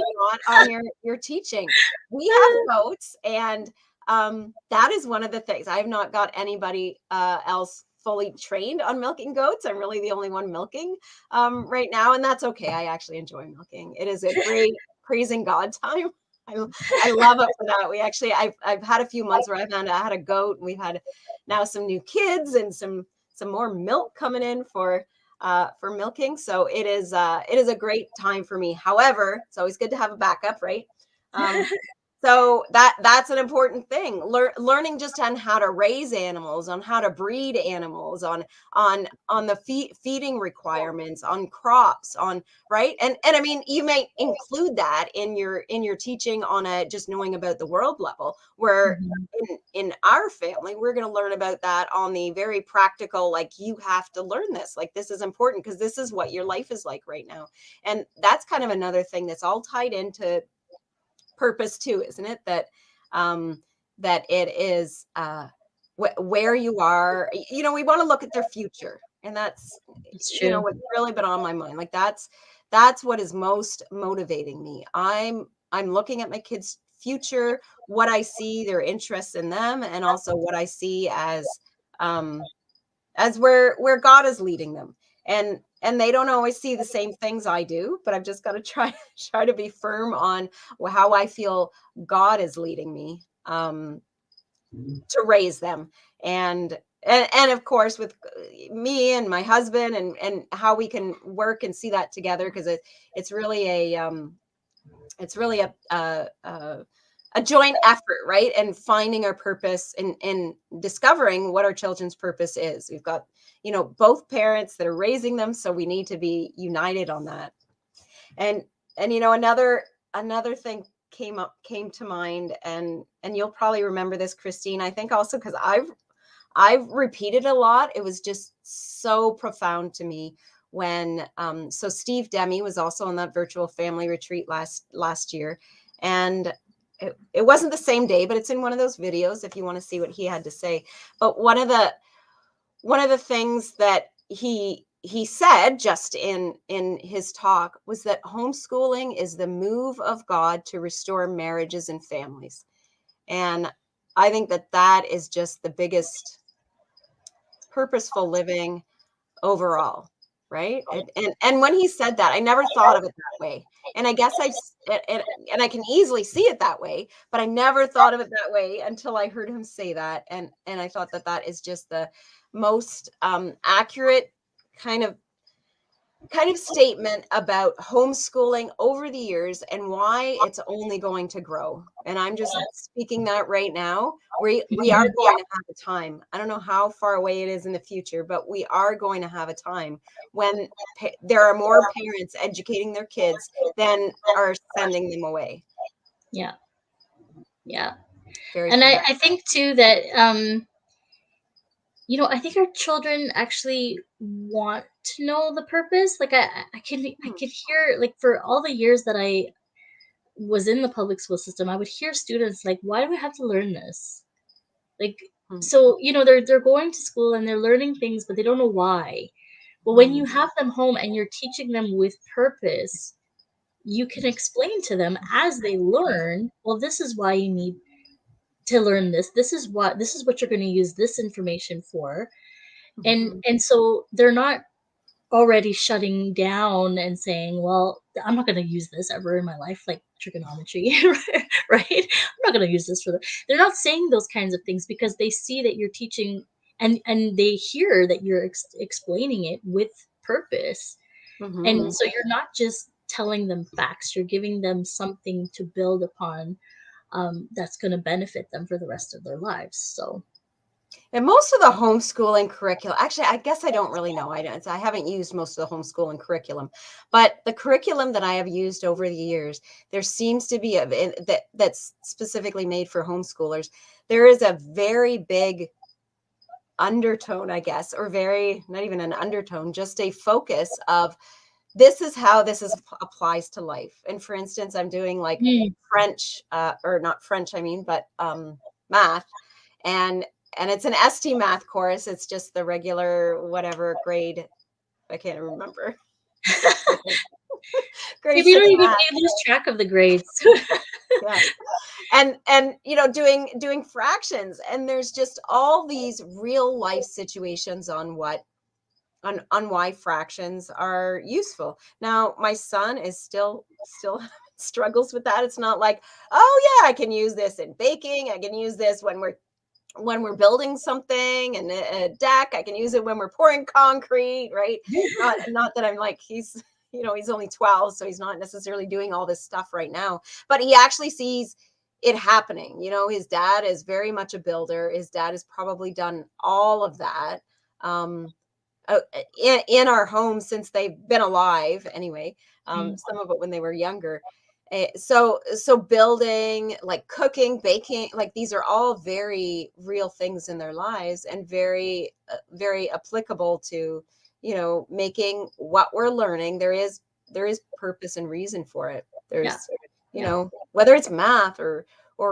on your teaching. We have goats, and that is one of the things. I have not got anybody else fully trained on milking goats. I'm really the only one milking right now, and that's okay. I actually enjoy milking. It is a great praising God time. I love it for that. We actually, I've had a few months where I had a goat, and we've had now some new kids and some more milk coming in for milking. So it is a great time for me. However, it's always good to have a backup, right? So that's an important thing. Learning just on how to raise animals, on how to breed animals, on the feeding requirements, on crops, on right. And I mean, you may include that in your teaching on a just knowing about the world level, where in our family, we're going to learn about that on the very practical, like you have to learn this, like this is important because this is what your life is like right now. And that's kind of another thing that's all tied into purpose too, isn't it? That that it is where you are. You know, we want to look at their future, and that's It's you know true. what's really been on my mind. Like that's what is most motivating me. I'm looking at my kids' future, what I see, their interests in them, and also what I see as where God is leading them. And they don't always see the same things I do, but I've just got to try to be firm on how I feel God is leading me to raise them. And of course with me and my husband and how we can work and see that together, because it's really a joint effort, right? And finding our purpose and discovering what our children's purpose is. We've got, both parents that are raising them, so we need to be united on that. And another thing came to mind, and you'll probably remember this, Christine. I think also because I've repeated a lot. It was just so profound to me when so Steve Demi was also on that virtual family retreat last year, and it wasn't the same day, but it's in one of those videos if you want to see what he had to say. But one of the things that he said just in his talk was that homeschooling is the move of God to restore marriages and families. And I think that is just the biggest purposeful living overall, right? And when he said that, I never thought of it that way. And I guess and I can easily see it that way, but I never thought of it that way until I heard him say that. And I thought that is just the most accurate kind of statement about homeschooling over the years and why it's only going to grow. And I'm just speaking that right now. We are going to have a time. I don't know how far away it is in the future, but we are going to have a time when there are more parents educating their kids than are sending them away. Yeah. Yeah. Very And true. I think too that I think our children actually want to know the purpose. Like I can hear, like, for all the years that I was in the public school system, I would hear students like, "Why do we have to learn this?" Like, so they're going to school and they're learning things, but they don't know why. But when you have them home and you're teaching them with purpose, you can explain to them as they learn, well, this is why you need to learn this. This is what you're going to use this information for. And so they're not already shutting down and saying, well, I'm not going to use this ever in my life, like trigonometry, right? I'm not going to use this for they're not saying those kinds of things because they see that you're teaching and they hear that you're explaining it with purpose. And so you're not just telling them facts, you're giving them something to build upon, that's going to benefit them for the rest of their lives. So and most of the homeschooling curriculum, actually, I guess I don't really know. I haven't used most of the homeschooling curriculum, but the curriculum that I have used over the years, there seems to be that's specifically made for homeschoolers. There is a very big undertone, I guess, or not even an undertone, just a focus of this is how applies to life. And for instance, I'm doing like French, or not French, I mean, but math. and it's an ST math course. It's just the regular whatever grade. I can't remember. Grade We 6 don't even math. lose track of the grades. Yeah. And doing fractions, and there's just all these real life situations on why fractions are useful. Now my son is still struggles with that. It's not like, oh yeah, I can use this in baking, I can use this when we're building something and a deck, I can use it when we're pouring concrete, right? Not that I'm like, he's he's only 12, so he's not necessarily doing all this stuff right now, but he actually sees it happening. His dad is very much a builder. His dad has probably done all of that in our home since they've been alive anyway. Some of it when they were younger. So building, like cooking, baking, like these are all very real things in their lives, and very very applicable to making what we're learning. There is purpose and reason for it. There's whether it's math or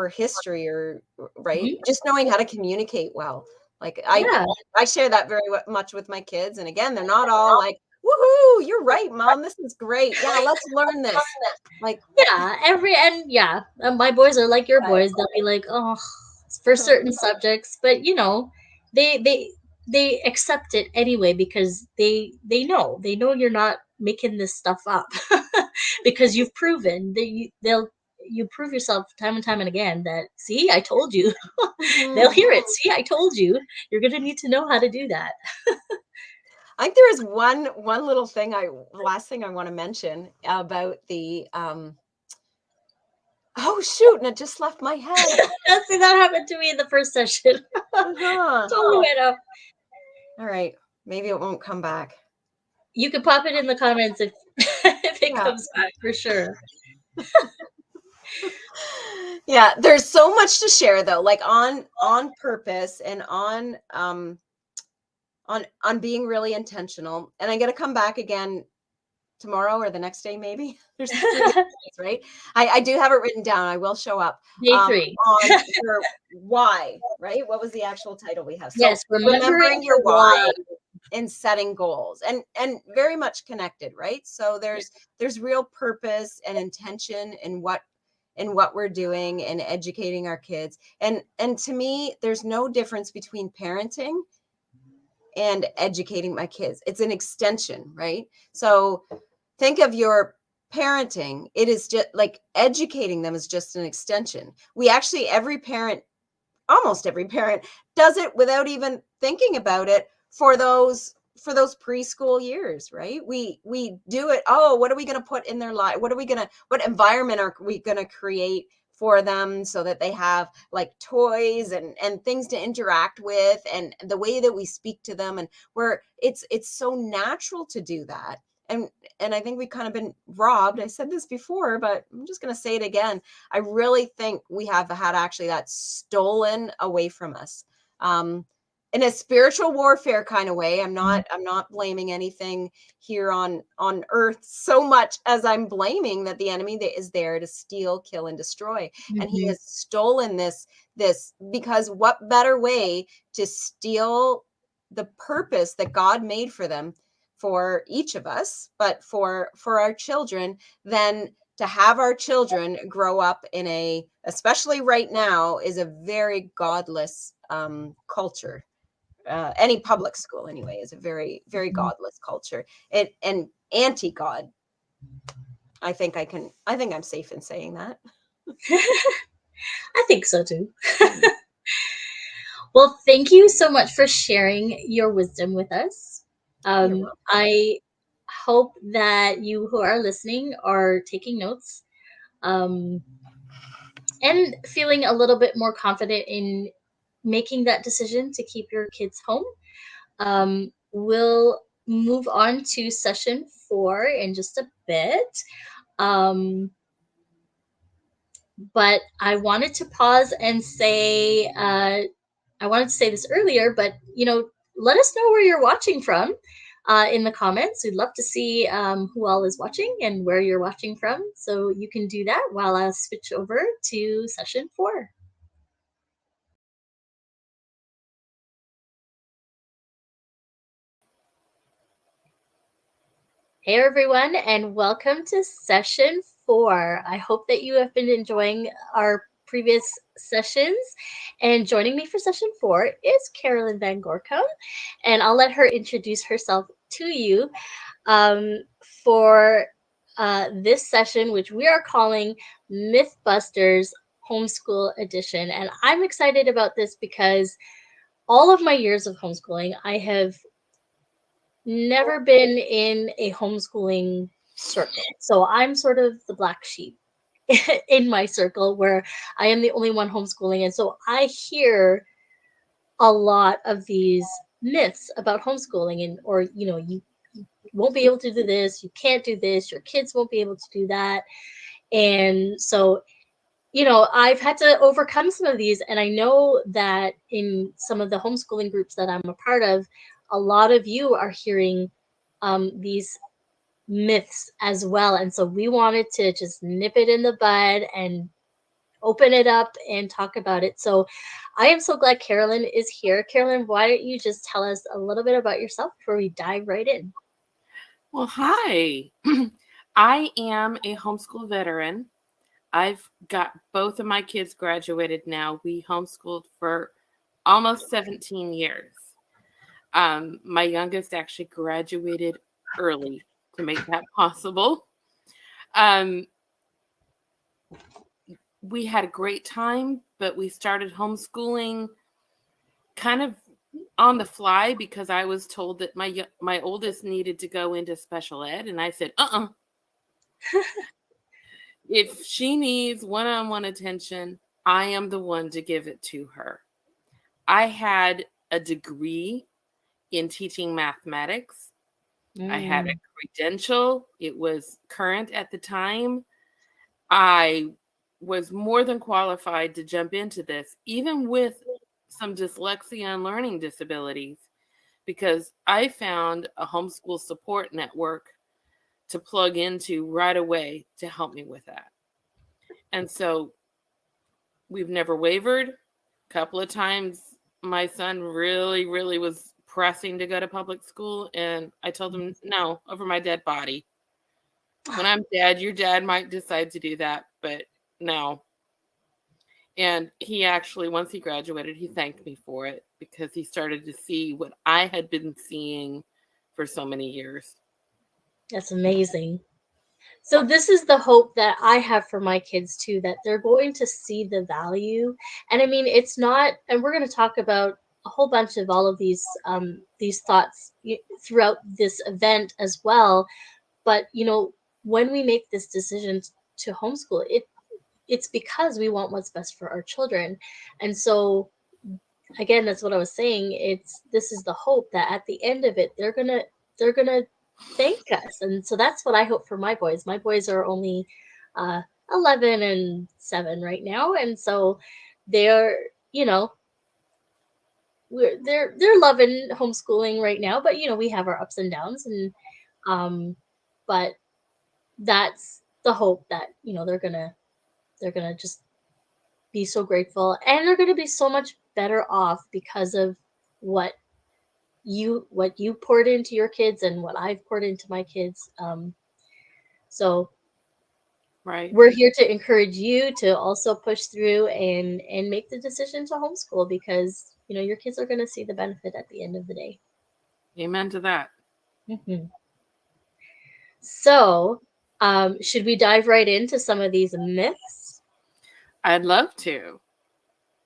history or right, just knowing how to communicate well. Like I share that very much with my kids, and again, they're not all like, woohoo, you're right, mom, this is great, yeah, let's learn this. Like, my boys are like your boys. They'll be like, oh, for certain subjects, but they accept it anyway, because they know you're not making this stuff up. Because you've proven that you prove yourself time and time and again that, see, I told you. They'll hear it. See, I told you. You're going to need to know how to do that. I think there is one little thing last thing I want to mention about the oh shoot, and it just left my head. See, that happened to me in the first session. Totally went up. All right, maybe it won't come back. You can pop it in the comments if it comes back, for sure. Yeah, there's so much to share though, like on purpose and on being really intentional. And I'm going to come back again tomorrow or the next day, maybe. There's 3 days, right? I do have it written down. I will show up. Day 3. On your why, right? What was the actual title we have? So yes, remembering your why and setting goals, and very much connected, right? So there's real purpose and intention in what we're doing and educating our kids. And to me, there's no difference between parenting and educating my kids. It's an extension, right? So think of your parenting. It is just like educating them is just an extension. We actually, almost every parent does it without even thinking about it for those preschool years, right? We do it. Oh, what are we going to put in their life? What environment are we going to create for them so that they have like toys and things to interact with, and the way that we speak to them, and where it's so natural to do that. And I think we've kind of been robbed. I said this before, but I'm just going to say it again. I really think we have had actually that stolen away from us. In a spiritual warfare kind of way. I'm not blaming anything here on earth so much as I'm blaming that the enemy that is there to steal, kill, and destroy. And he has stolen this because what better way to steal the purpose that God made for them, for each of us, but for our children, than to have our children grow up in especially right now, is a very godless culture. Any public school anyway is a very, very godless culture, and anti-God. I think I'm safe in saying that. I think so too. Well, thank you so much for sharing your wisdom with us. I hope that you who are listening are taking notes, and feeling a little bit more confident in making that decision to keep your kids home. We'll move on to session 4 in just a bit. But I wanted to pause and say, I wanted to say this earlier, but let us know where you're watching from in the comments. We'd love to see who all is watching and where you're watching from. So you can do that while I switch over to session 4. Hey everyone, and welcome to session 4. I hope that you have been enjoying our previous sessions. And joining me for session 4 is Carolyn Van Gorkum, and I'll let her introduce herself to you for this session, which we are calling Mythbusters Homeschool Edition. And I'm excited about this because all of my years of homeschooling, I have never been in a homeschooling circle. So I'm sort of the black sheep in my circle where I am the only one homeschooling. And so I hear a lot of these myths about homeschooling and or you won't be able to do this, you can't do this, your kids won't be able to do that. And so I've had to overcome some of these, and I know that in some of the homeschooling groups that I'm a part of, a lot of you are hearing these myths as well. And so we wanted to just nip it in the bud and open it up and talk about it. So I am so glad Carolyn is here. Carolyn, why don't you just tell us a little bit about yourself before we dive right in? Well, hi. I am a homeschool veteran. I've got both of my kids graduated now. We homeschooled for almost 17 years. My youngest actually graduated early to make that possible. We had a great time, but we started homeschooling kind of on the fly because I was told that my oldest needed to go into special ed, and I said, if she needs one-on-one attention, I am the one to give it to her. I had a degree in teaching mathematics. I had a credential. It was current at the time. I was more than qualified to jump into this, even with some dyslexia and learning disabilities, because I found a homeschool support network to plug into right away to help me with that. And so we've never wavered. A couple of times my son really, really was pressing to go to public school, and I told him, no, over my dead body. When I'm dead, your dad might decide to do that, but no. And he actually, once he graduated, he thanked me for it because he started to see what I had been seeing for so many years. That's amazing. So this is the hope that I have for my kids too, that they're going to see the value. And I mean, it's not, and we're going to talk about a whole bunch of all of these thoughts throughout this event as well. But when we make this decision to homeschool, it's because we want what's best for our children. And so again, that's what I was saying. This is the hope that at the end of it, they're gonna thank us. And so that's what I hope for my boys. My boys are only 11 and 7 right now, and so they're they're loving homeschooling right now. But we have our ups and downs, and but that's the hope that they're gonna just be so grateful, and they're gonna be so much better off because of what you poured into your kids and what I've poured into my kids. So right, we're here to encourage you to also push through and make the decision to homeschool, because your kids are going to see the benefit at the end of the day. Amen to that. Mm-hmm. So should we dive right into some of these myths? I'd love to.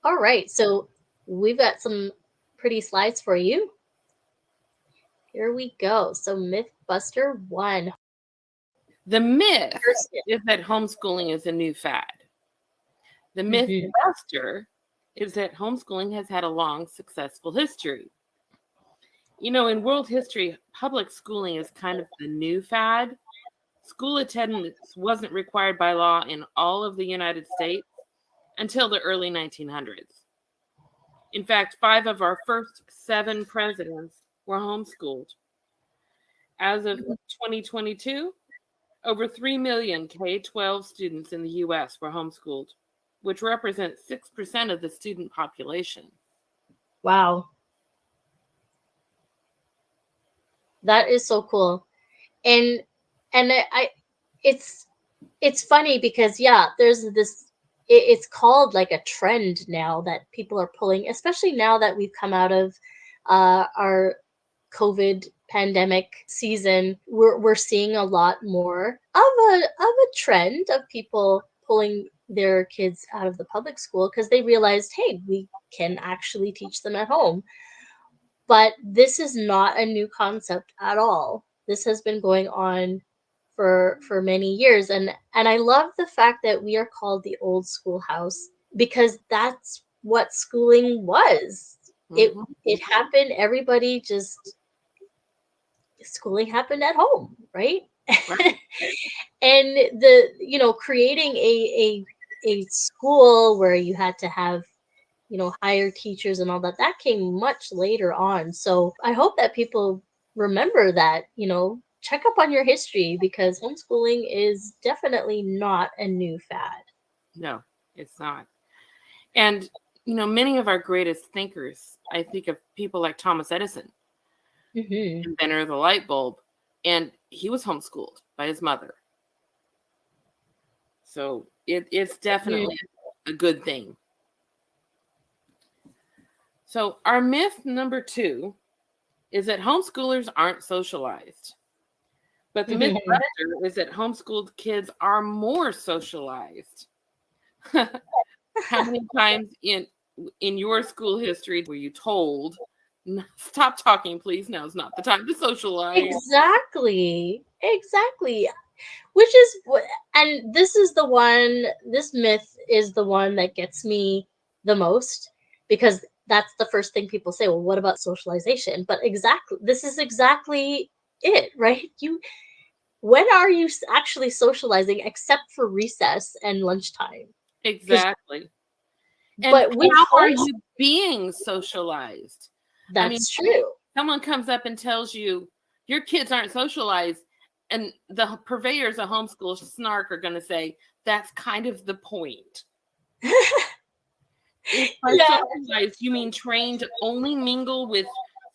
All right, so we've got some pretty slides for you. Here we go. So Mythbuster 1. The myth is that homeschooling is a new fad. The mythbuster is that homeschooling has had a long, successful history. In world history, public schooling is kind of the new fad. School attendance wasn't required by law in all of the United States until the early 1900s. In fact, 5 of our first 7 presidents were homeschooled. As of 2022, over 3 million K-12 students in the U.S. were homeschooled, which represents 6% of the student population. Wow. That is so cool. And And it's funny because there's this, it's called like a trend now that people are pulling, especially now that we've come out of our COVID pandemic season. We're seeing a lot more of a trend of people pulling their kids out of the public school because they realized, hey, we can actually teach them at home. But this is not a new concept at all. This has been going on for many years, and I love the fact that we are called the old schoolhouse because that's what schooling was. It happened, everybody just, schooling happened at home, right? Right. And creating a school where you had to have hire teachers and all that, that came much later on. So I hope that people remember that, check up on your history because homeschooling is definitely not a new fad. No, it's not. And, many of our greatest thinkers, I think of people like Thomas Edison, inventor of the light bulb, and he was homeschooled by his mother. So it's definitely a good thing. So our myth number 2 is that homeschoolers aren't socialized. But the myth buster is that homeschooled kids are more socialized. How many times in your school history were you told, stop talking, please, now is not the time to socialize? Exactly. Which is what, and this myth is the one that gets me the most because that's the first thing people say. Well, what about socialization? But this is exactly it, right? When are you actually socializing except for recess and lunchtime? Exactly. And But how are you being socialized? That's true. Someone comes up and tells you your kids aren't socialized, and the purveyors of homeschool snark are going to say, that's kind of the point. If by socialized, you mean trained to only mingle with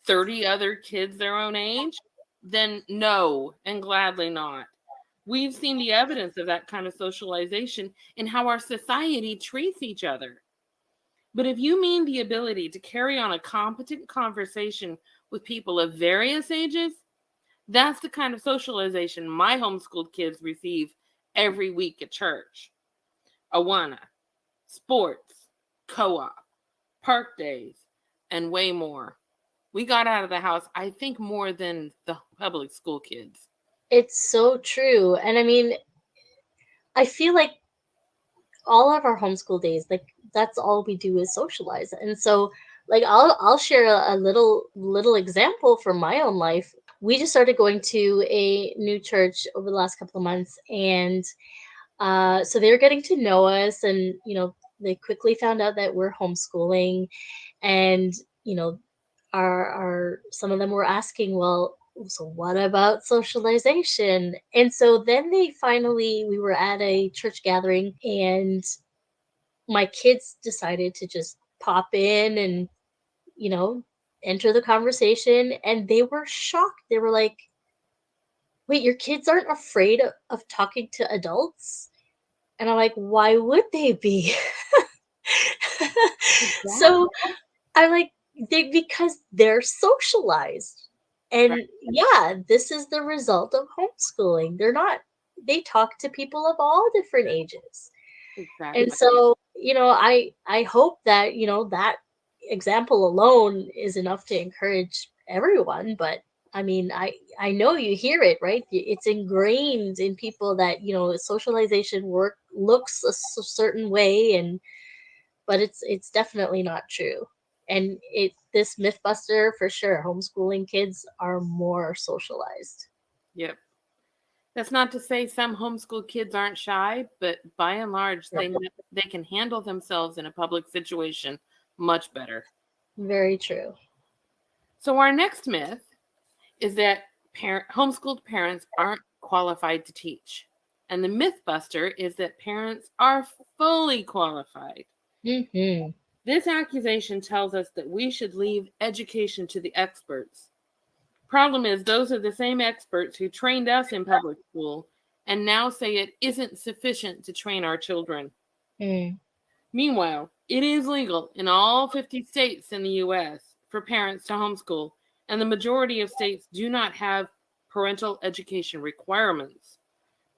30 other kids their own age? Then no, and gladly not. We've seen the evidence of that kind of socialization in how our society treats each other. But if you mean the ability to carry on a competent conversation with people of various ages, that's the kind of socialization my homeschooled kids receive every week at church. Awana, sports, co-op, park days, and way more. We got out of the house, I think, more than the public school kids. It's so true. And I mean, I feel like all of our homeschool days, like that's all we do is socialize. And so like I'll share a little example from my own life. We just started going to a new church over the last couple of months, and so they were getting to know us, and they quickly found out that we're homeschooling, and our some of them were asking, well, so what about socialization? And so then we were at a church gathering, and my kids decided to just pop in and enter the conversation, and they were shocked. They were like, wait, your kids aren't afraid of talking to adults? And I'm like, why would they be? So I'm like, because they're socialized. And this is the result of homeschooling. They talk to people of all different ages. Exactly. And so, I hope that, that example alone is enough to encourage everyone. But I mean, I know you hear it, right? It's ingrained in people that, socialization looks a certain way, but it's definitely not true. And this mythbuster for sure, homeschooling kids are more socialized. Yep. That's not to say some homeschool kids aren't shy, but by and large, they can handle themselves in a public situation much better. Very true. So our next myth is that homeschooled parents aren't qualified to teach. And the mythbuster is that parents are fully qualified. Mm-hmm. This accusation tells us that we should leave education to the experts. Problem is, those are the same experts who trained us in public school and now say it isn't sufficient to train our children. Mm. Meanwhile, it is legal in all 50 states in the U.S. for parents to homeschool, and the majority of states do not have parental education requirements.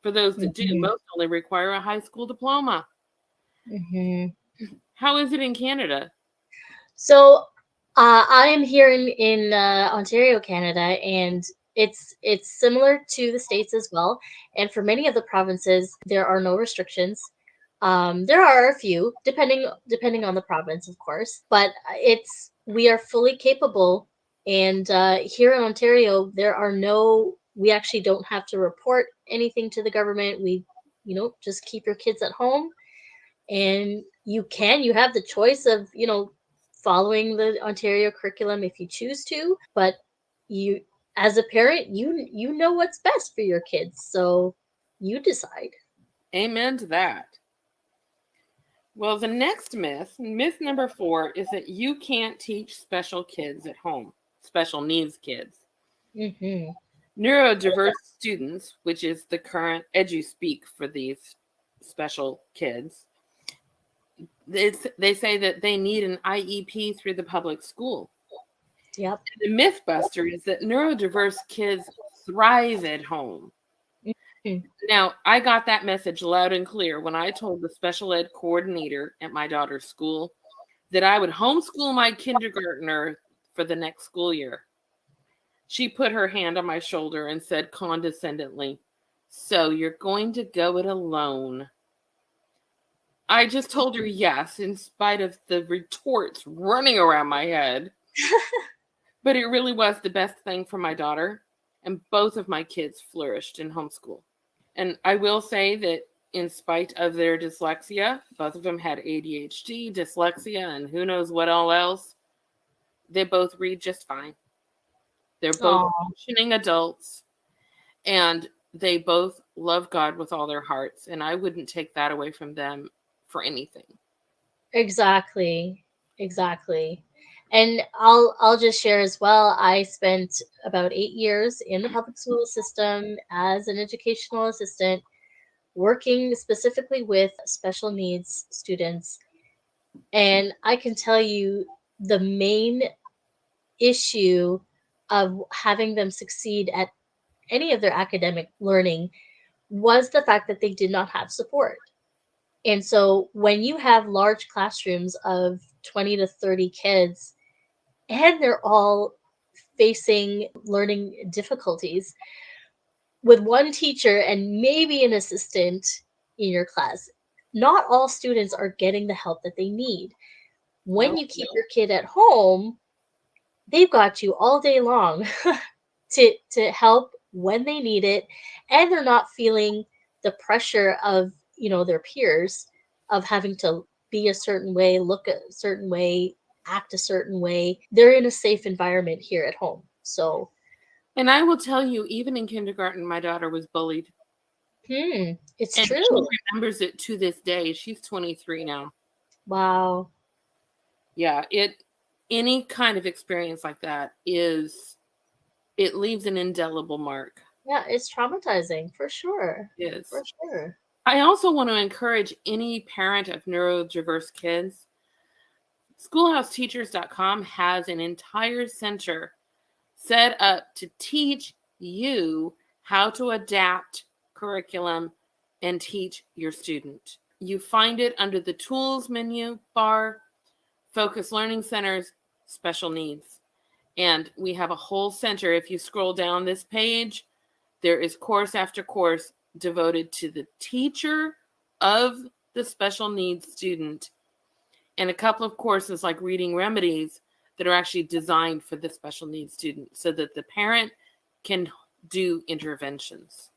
For those that do, Mhm. most only require a high school diploma. Mhm. How is it in Canada? So I am here in Ontario, Canada, and it's similar to the states as well. And for many of the provinces, there are no restrictions. There are a few, depending on the province, of course, but it's we are fully capable. And here in Ontario, there are no. We actually don't have to report anything to the government. We, just keep your kids at home, and you have the choice of following the Ontario curriculum if you choose to, but you as a parent you know what's best for your kids, so you decide. Amen to that. Well, the next myth number 4, is that you can't teach special kids at home, special needs kids. Mm-hmm. Neurodiverse students, which is the current edu-speak for these special kids, they say that they need an IEP through the public school. Yep. The myth buster is that neurodiverse kids thrive at home. Mm-hmm. Now, I got that message loud and clear when I told the special ed coordinator at my daughter's school that I would homeschool my kindergartner for the next school year. She put her hand on my shoulder and said condescendingly, "So you're going to go it alone?" I just told her yes, in spite of the retorts running around my head. But it really was the best thing for my daughter, and both of my kids flourished in homeschool. And I will say that in spite of their dyslexia, both of them had ADHD, dyslexia, and who knows what all else, they both read just fine. They're both Aw. functioning adults, and they both love God with all their hearts, and I wouldn't take that away from them for anything. Exactly. And I'll just share as well. I spent about 8 years in the public school system as an educational assistant, working specifically with special needs students. And I can tell you the main issue of having them succeed at any of their academic learning was the fact that they did not have support. And so when you have large classrooms of 20 to 30 kids and they're all facing learning difficulties with one teacher and maybe an assistant in your class, not all students are getting the help that they need. When Nope. you keep your kid at home, they've got you all day long to help when they need it, and they're not feeling the pressure of their peers, of having to be a certain way, look a certain way, act a certain way. They're in a safe environment here at home. So And I will tell you, even in kindergarten, my daughter was bullied. it's And true. she remembers it to this day. She's 23 now. Wow. Yeah, any kind of experience like that it leaves an indelible mark. Yeah, it's traumatizing for sure. It is. For sure. I also want to encourage any parent of neurodiverse kids. Schoolhouseteachers.com has an entire center set up to teach you how to adapt curriculum and teach your student. You find it under the tools menu bar, focus learning centers, special needs. And we have a whole center. If you scroll down this page, there is course after course devoted to the teacher of the special needs student, and a couple of courses like reading remedies that are actually designed for the special needs student so that the parent can do interventions.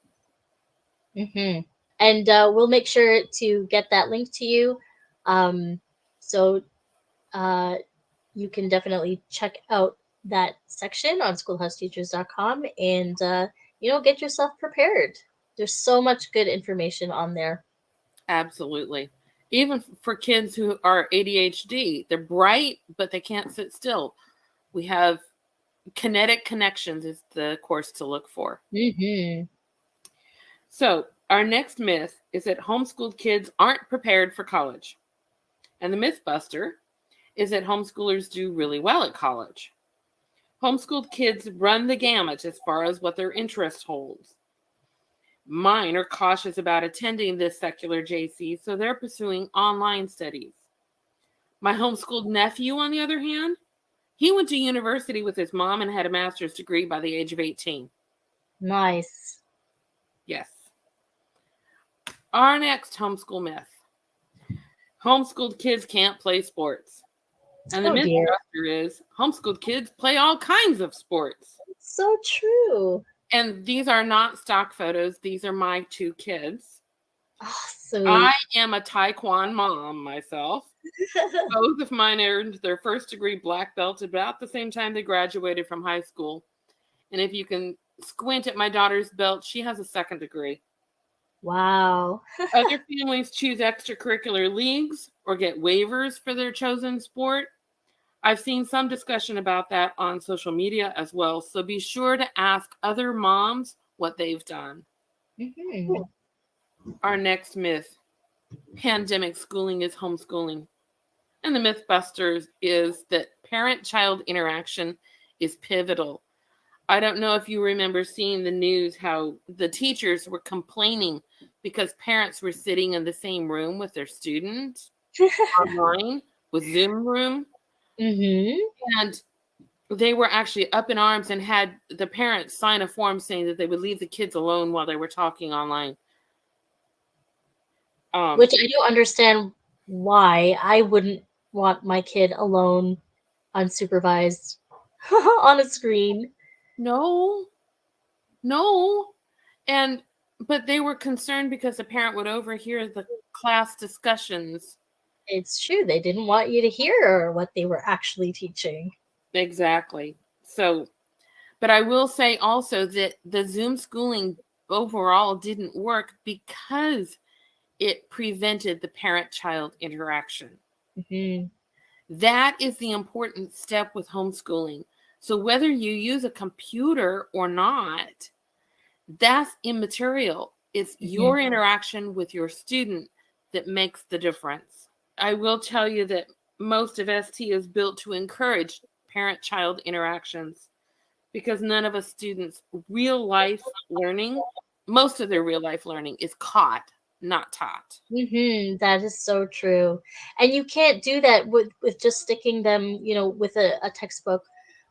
Mm-hmm. And we'll make sure to get that link to you. So you can definitely check out that section on schoolhouseteachers.com and, get yourself prepared. There's so much good information on there. Absolutely. Even for kids who are ADHD, they're bright, but they can't sit still. We have Kinetic connections is the course to look for. Mm-hmm. So our next myth is that homeschooled kids aren't prepared for college. And the myth buster is that homeschoolers do really well at college. Homeschooled kids run the gamut as far as what their interest holds. Mine are cautious about attending this secular JC, so they're pursuing online studies. My homeschooled nephew, on the other hand, he went to university with his mom and had a master's degree by the age of 18. Nice. Yes. Our next homeschool myth. Homeschooled kids can't play sports. And the Oh, myth dear. buster is homeschooled kids play all kinds of sports. So true. And these are not stock photos. These are my two kids. Oh, sweet. I am a taekwondo mom myself. Both of mine earned their first degree black belt about the same time they graduated from high school. And if you can squint at my daughter's belt, she has a second degree. Wow. Other families choose extracurricular leagues or get waivers for their chosen sport. I've seen some discussion about that on social media as well, so be sure to ask other moms what they've done. Mm-hmm. Our next myth, pandemic schooling is homeschooling. And the Mythbusters is that parent-child interaction is pivotal. I don't know if you remember seeing the news, how the teachers were complaining because parents were sitting in the same room with their student online with Zoom room. Mm-hmm. And they were actually up in arms and had the parents sign a form saying that they would leave the kids alone while they were talking online. Which I don't understand why I wouldn't want my kid alone, unsupervised, on a screen. No. But they were concerned because the parent would overhear the class discussions. It's true. They didn't want you to hear what they were actually teaching. Exactly. So, but I will say also that the Zoom schooling overall didn't work because it prevented the parent-child interaction. Mm-hmm. That is the important step with homeschooling. So whether you use a computer or not, that's immaterial. It's your interaction with your student that makes the difference. I will tell you that most of ST is built to encourage parent-child interactions because none of us students' real-life learning, most of their real-life learning is caught, not taught. Mm-hmm. That is so true. And you can't do that with just sticking them, with a textbook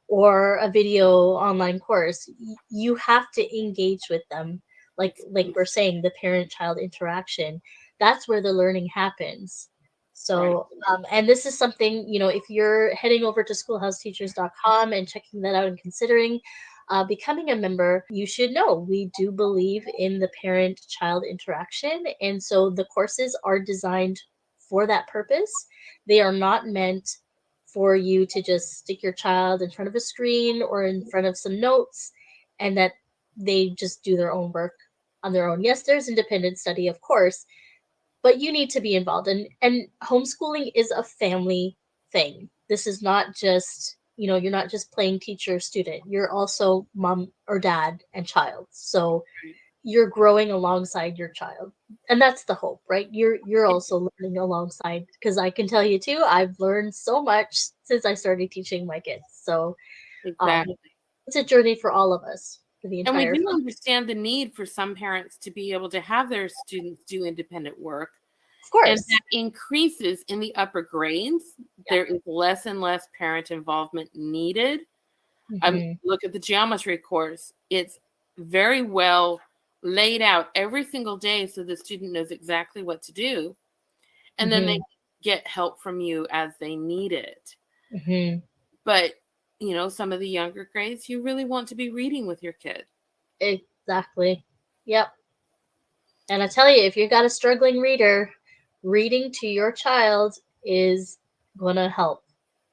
or a video online course. You have to engage with them. Like we're saying, the parent-child interaction. That's where the learning happens. So, and this is something, if you're heading over to schoolhouseteachers.com and checking that out and considering becoming a member, you should know we do believe in the parent-child interaction. And so the courses are designed for that purpose. They are not meant for you to just stick your child in front of a screen or in front of some notes and that they just do their own work on their own. Yes, there's independent study, of course, but you need to be involved. And homeschooling is a family thing. This is not just, you're not just playing teacher student. You're also mom or dad and child. So you're growing alongside your child. And that's the hope, right? You're also learning alongside, because I can tell you too, I've learned so much since I started teaching my kids. So Exactly. it's a journey for all of us. For the And we entire do understand the need for some parents to be able to have their students do independent work. Of course. And that increases in the upper grades. Yeah. There is less and less parent involvement needed. Look at the geometry course. It's very well laid out every single day so the student knows exactly what to do. And then they get help from you as they need it. But, some of the younger grades, you really want to be reading with your kid. Exactly. Yep. And I tell you, if you've got a struggling reader, reading to your child is going to help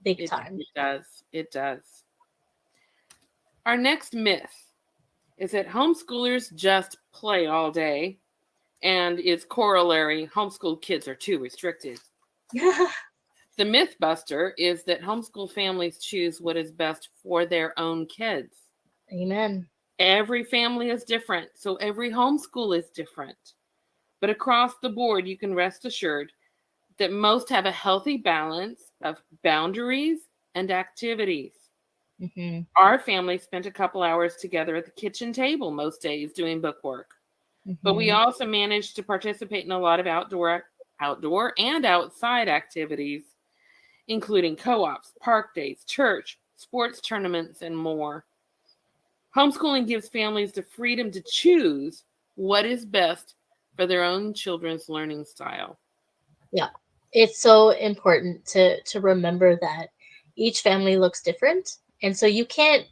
big time. It does. Our next myth is that homeschoolers just play all day, and its corollary, homeschooled kids are too restricted. The myth buster is that homeschool families choose what is best for their own kids. Amen. Every family is different, so every homeschool is different. But across the board, you can rest assured that most have a healthy balance of boundaries and activities. Mm-hmm. Our family spent a couple hours together at the kitchen table most days doing bookwork. But we also managed to participate in a lot of outdoor and outside activities, including co-ops, park days, church, sports tournaments, and more. Homeschooling gives families the freedom to choose what is best for their own children's learning style. Yeah, it's so important to remember that each family looks different. And so you can't,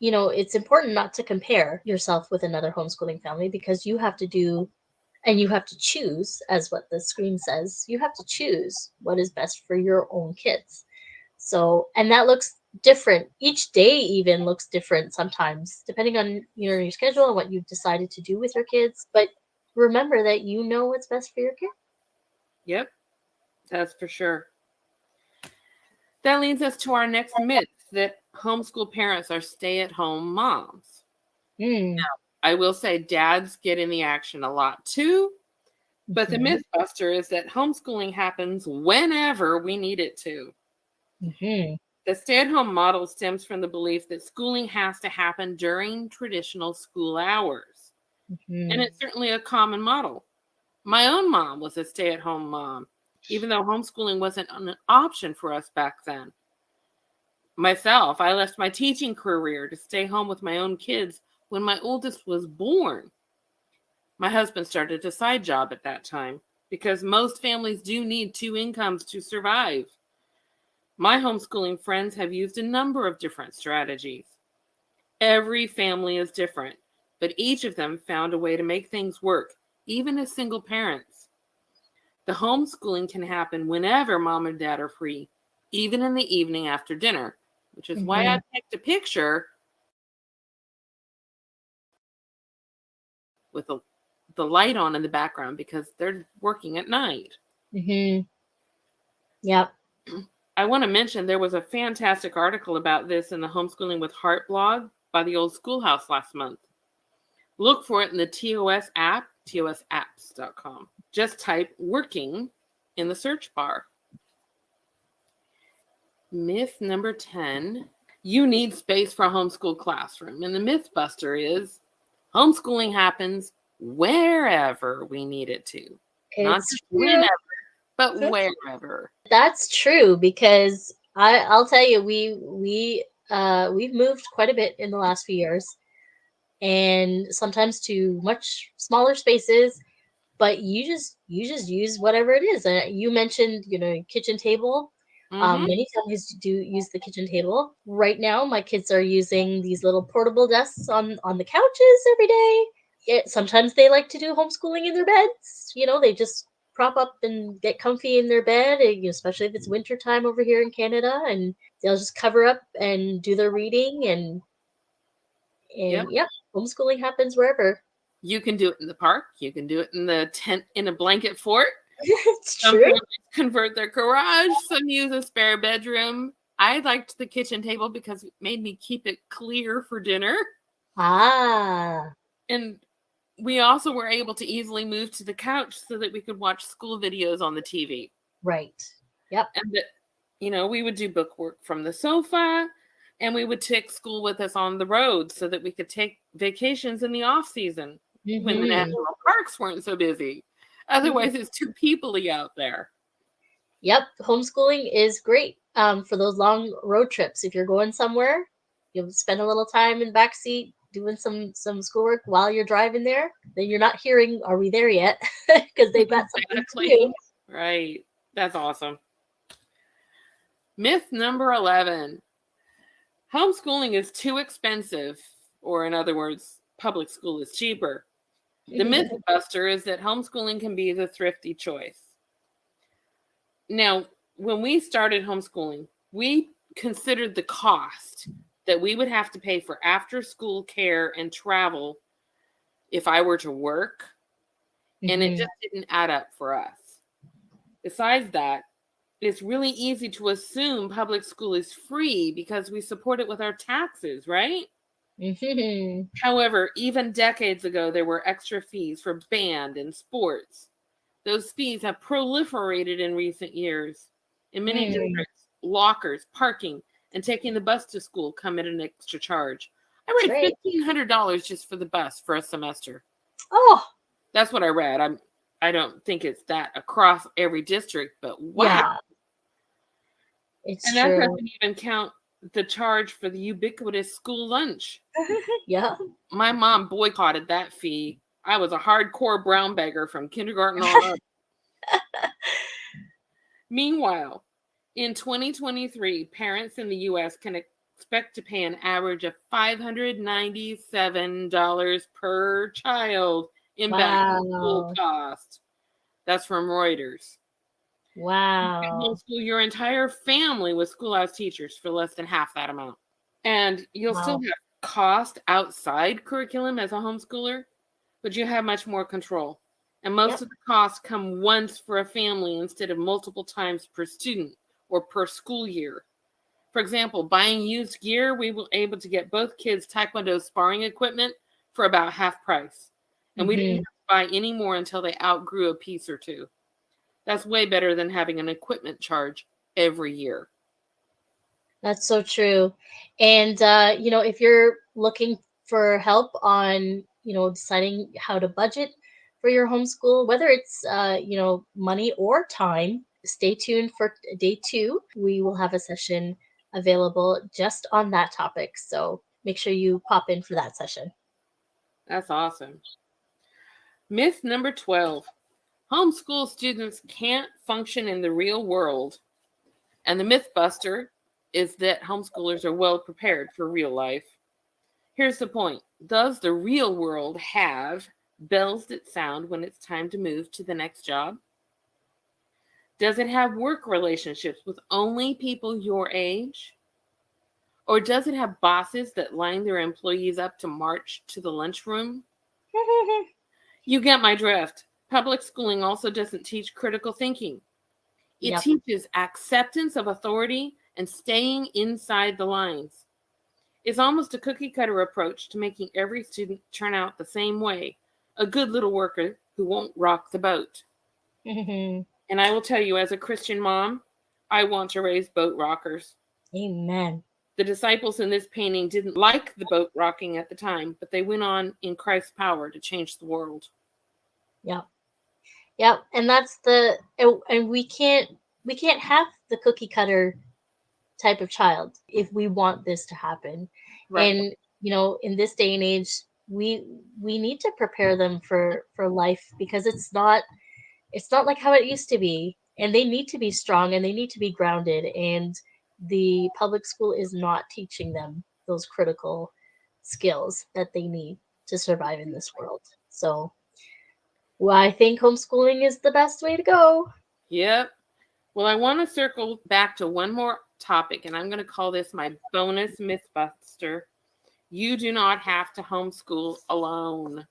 it's important not to compare yourself with another homeschooling family, because you have to do, and you have to choose, as what the screen says, you have to choose what is best for your own kids. So, and that looks different. Each day even looks different sometimes, depending on, your schedule and what you've decided to do with your kids. But remember that you know what's best for your kid. Yep, that's for sure. That leads us to our next myth, that homeschool parents are stay-at-home moms. Now, I will say dads get in the action a lot too, but the myth buster is that homeschooling happens whenever we need it to. The stay-at-home model stems from the belief that schooling has to happen during traditional school hours. And it's certainly a common model. My own mom was a stay-at-home mom, even though homeschooling wasn't an option for us back then. Myself, I left my teaching career to stay home with my own kids when my oldest was born. My husband started a side job at that time, because most families do need 2 incomes to survive. My homeschooling friends have used a number of different strategies. Every family is different, but each of them found a way to make things work, even as single parents. The homeschooling can happen whenever mom and dad are free, even in the evening after dinner, which is why I picked a picture with the light on in the background, because they're working at night. Yep. I want to mention there was a fantastic article about this in the Homeschooling with Heart blog by the Old Schoolhouse last month. Look for it in the TOS app, tosapps.com. Just type working in the search bar. Myth number 10, you need space for a homeschool classroom. And the myth buster is homeschooling happens wherever we need it to. Not just whenever, but wherever. That's true, because I'll tell you, we've moved quite a bit in the last few years, and sometimes to much smaller spaces, but you just use whatever it is. You mentioned, kitchen table. Many families do use the kitchen table. Right now, my kids are using these little portable desks on the couches every day. Sometimes they like to do homeschooling in their beds. They just prop up and get comfy in their bed, especially if it's winter time over here in Canada, and they'll just cover up and do their reading. And homeschooling happens wherever. You can do it in the park. You can do it in the tent in a blanket fort. It's Some true. families convert their garage. Some use a spare bedroom. I liked the kitchen table because it made me keep it clear for dinner. And we also were able to easily move to the couch so that we could watch school videos on the TV. Right. Yep. And that, we would do bookwork from the sofa, and we would take school with us on the road so that we could take vacations in the off season when the national parks weren't so busy. Otherwise, it's too people-y out there. Yep. Homeschooling is great for those long road trips. If you're going somewhere, you'll spend a little time in the back seat doing some schoolwork while you're driving there. Then you're not hearing, "Are we there yet?" Because they've got something to do. Right. That's awesome. Myth number 11. Homeschooling is too expensive, or in other words, public school is cheaper. The myth buster is that homeschooling can be the thrifty choice. Now, when we started homeschooling, we considered the cost that we would have to pay for after-school care and travel if I were to work, and it just didn't add up for us. Besides that, it's really easy to assume public school is free because we support it with our taxes, right? Mhm. However, even decades ago, there were extra fees for band and sports. Those fees have proliferated in recent years. In many districts, lockers, parking, and taking the bus to school come at an extra charge. I read Right. $1,500 just for the bus for a semester. Oh, That's what I read. I don't think it's that across every district, but wow. yeah. It's And that true. doesn't even count the charge for the ubiquitous school lunch. Yeah. My mom boycotted that fee. I was a hardcore brown beggar from kindergarten on up. Meanwhile, in 2023, parents in the U.S. can expect to pay an average of $597 per child in back to school Wow. cost. That's from Reuters. You can Wow. homeschool your entire family with schoolhouse teachers for less than half that amount. And you'll still Wow. have cost outside curriculum as a homeschooler, but you have much more control. And most Yep. of the costs come once for a family instead of multiple times per student or per school year. For example, buying used gear, we were able to get both kids Taekwondo sparring equipment for about half price. And we didn't have to buy any more until they outgrew a piece or two. That's way better than having an equipment charge every year. That's so true. And if you're looking for help on, deciding how to budget for your homeschool, whether it's money or time, stay tuned for day 2. We will have a session available just on that topic. So make sure you pop in for that session. That's awesome. Myth number 12. Homeschool students can't function in the real world. And the myth buster is that homeschoolers are well prepared for real life. Here's the point. Does the real world have bells that sound when it's time to move to the next job? Does it have work relationships with only people your age? Or does it have bosses that line their employees up to march to the lunchroom? You get my drift. Public schooling also doesn't teach critical thinking. It Yep. teaches acceptance of authority and staying inside the lines. It's almost a cookie cutter approach to making every student turn out the same way, a good little worker who won't rock the boat. And I will tell you, as a Christian mom, I want to raise boat rockers. Amen. The disciples in this painting didn't like the boat rocking at the time, but they went on in Christ's power to change the world. Yep. And that's and we can't have the cookie cutter type of child if we want this to happen. Right. And in this day and age, we need to prepare them for life, because it's not like how it used to be, and they need to be strong and they need to be grounded, and the public school is not teaching them those critical skills that they need to survive in this world. So I think homeschooling is the best way to go. Yep. Well, I want to circle back to one more topic, and I'm going to call this my bonus mythbuster. You do not have to homeschool alone.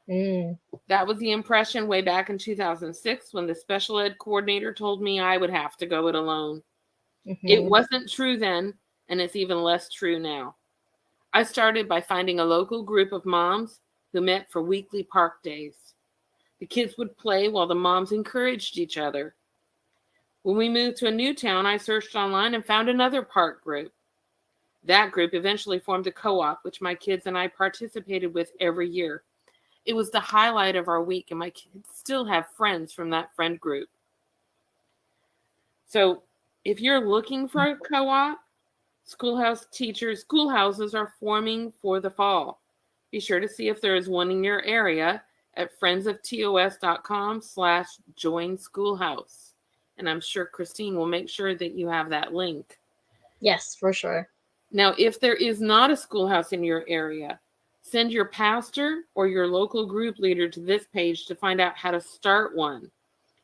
That was the impression way back in 2006 when the special ed coordinator told me I would have to go it alone. It wasn't true then, and it's even less true now. I started by finding a local group of moms who met for weekly park days. The kids would play while the moms encouraged each other. When we moved to a new town, I searched online and found another park group. That group eventually formed a co-op, which my kids and I participated with every year. It was the highlight of our week, and my kids still have friends from that friend group. So if you're looking for a co-op, schoolhouses are forming for the fall. Be sure to see if there is one in your area at friendsoftos.com/join schoolhouse. And I'm sure Christine will make sure that you have that link. Yes, for sure. Now, if there is not a schoolhouse in your area, send your pastor or your local group leader to this page to find out how to start one.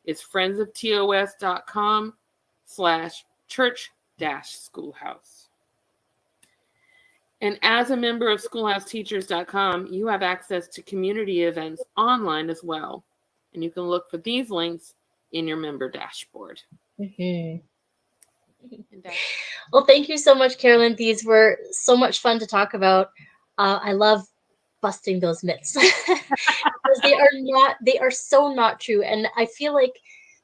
It's friendsoftos.com/church-schoolhouse. And as a member of schoolhouseteachers.com, you have access to community events online as well. And you can look for these links in your member dashboard. Mhm. And that's Well, thank you so much, Carolyn. These were so much fun to talk about. I love busting those myths because they are so not true. And I feel like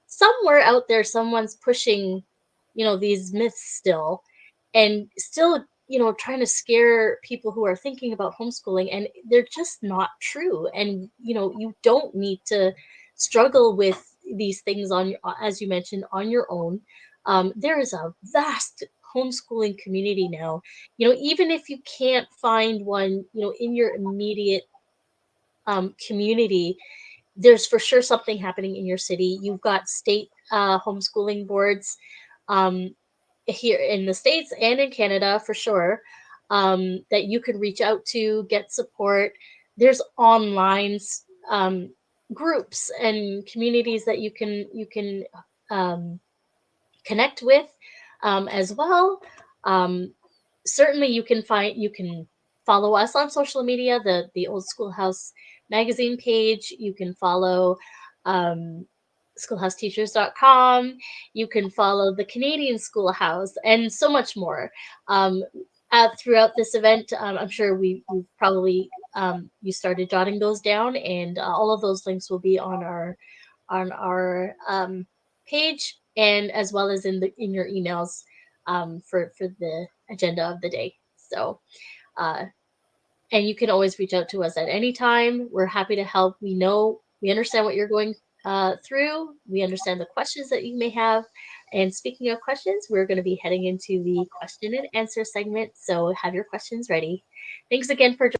somewhere out there, someone's pushing, these myths still and still, trying to scare people who are thinking about homeschooling, and they're just not true. And, you don't need to struggle with these things as you mentioned, on your own. There is a vast homeschooling community now. Even if you can't find one, in your immediate community, there's for sure something happening in your city. You've got state homeschooling boards here in the States and in Canada for sure, that you can reach out to, get support. There's online groups and communities that you can um, connect with as well. Um, Certainly, you can follow us on social media, the Old Schoolhouse magazine page. You can follow um, schoolhouseteachers.com. You can follow the Canadian Schoolhouse and so much more. Um, Throughout this event, I'm sure we've probably you started jotting those down, and all of those links will be on our page, and as well as in your emails for the agenda of the day. So, uh, and you can always reach out to us at any time. We're happy to help. We understand what you're going through. We understand the questions that you may have. And speaking of questions, we're going to be heading into the question and answer segment. So have your questions ready. Thanks again for joining.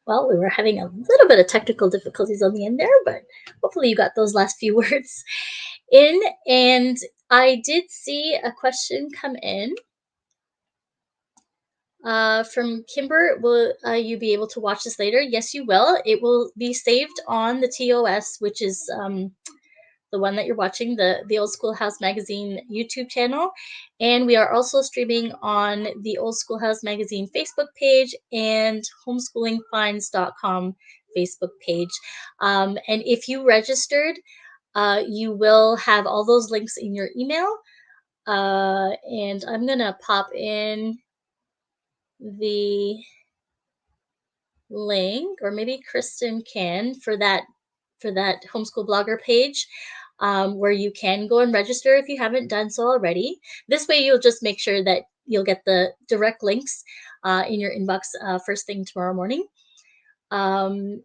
Well, we were having a little bit of technical difficulties on the end there, but hopefully you got those last few words in. And I did see a question come in from Kimber. Will you be able to watch this later? Yes, you will. It will be saved on the TOS, which is the one that you're watching, the Old Schoolhouse Magazine YouTube channel. And we are also streaming on the Old Schoolhouse Magazine Facebook page and homeschoolingfinds.com Facebook page. And if you registered, you will have all those links in your email. And I'm going to pop in the link, or maybe Kristen can, for that homeschool blogger page, where you can go and register if you haven't done so already. This way you'll just make sure that you'll get the direct links in your inbox first thing tomorrow morning. And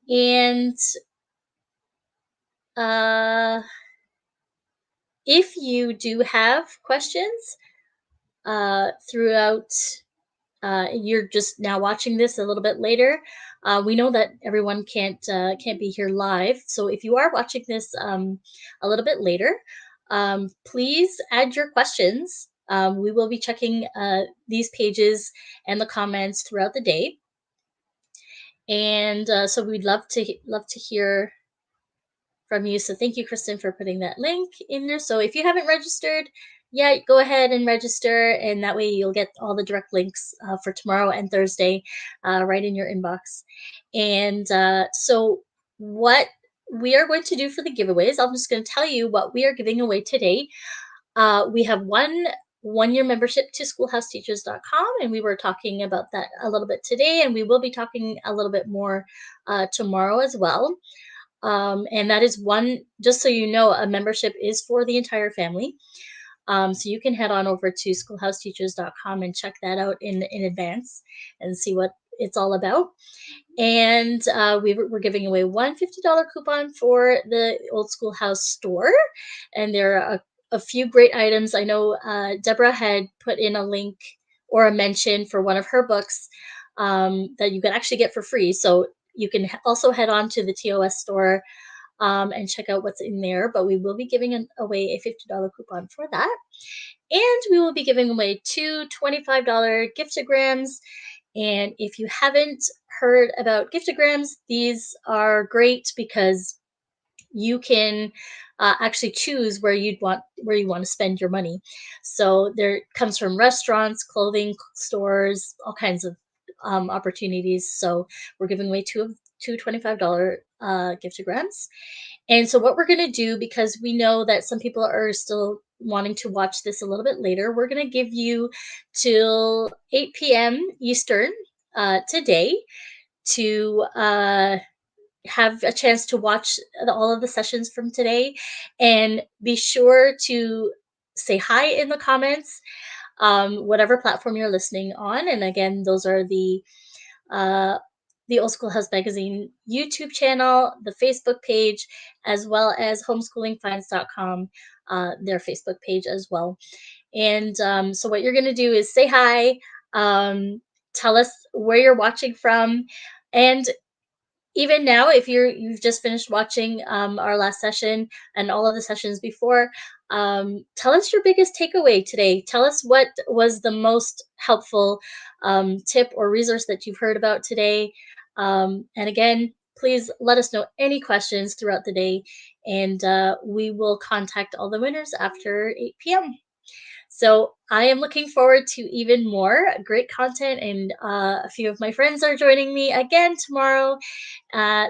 if you do have questions throughout, you're just now watching this a little bit later. We know that everyone can't be here live, so if you are watching this a little bit later, please add your questions. We will be checking these pages and the comments throughout the day, and so we'd love to hear from you. So thank you, Kristen, for putting that link in there. So if you haven't registered, yeah, go ahead and register, and that way you'll get all the direct links for tomorrow and Thursday right in your inbox. And so what we are going to do for the giveaways, I'm just going to tell you what we are giving away today. We have one-year membership to schoolhouseteachers.com, and we were talking about that a little bit today, and we will be talking a little bit more tomorrow as well. And that is one, just so you know, a membership is for the entire family. So you can head on over to schoolhouseteachers.com and check that out in advance and see what it's all about. And we're giving away one $50 coupon for the Old Schoolhouse store. And there are a few great items. I know Deborah had put in a link or a mention for one of her books that you can actually get for free. So you can also head on to the TOS store and check out what's in there. But we will be giving away a $50 coupon for that. And we will be giving away two $25 giftograms. And if you haven't heard about giftograms, these are great because you can actually choose where you want to spend your money. So there comes from restaurants, clothing stores, all kinds of opportunities. So we're giving away two $25 gift grants. And so what we're going to do, because we know that some people are still wanting to watch this a little bit later, we're going to give you till 8 p.m. Eastern today to have a chance to watch all of the sessions from today. And be sure to say hi in the comments, whatever platform you're listening on. And again, those are the Old Schoolhouse Magazine YouTube channel, the Facebook page, as well as homeschoolingfinds.com, their Facebook page as well. And so what you're going to do is say hi, tell us where you're watching from, and even now, if you've just finished watching our last session and all of the sessions before, tell us your biggest takeaway today. Tell us what was the most helpful tip or resource that you've heard about today. And again, please let us know any questions throughout the day, and we will contact all the winners after 8 p.m. So I am looking forward to even more great content, and a few of my friends are joining me again tomorrow.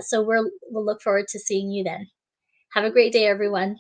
So we'll look forward to seeing you then. Have a great day, everyone.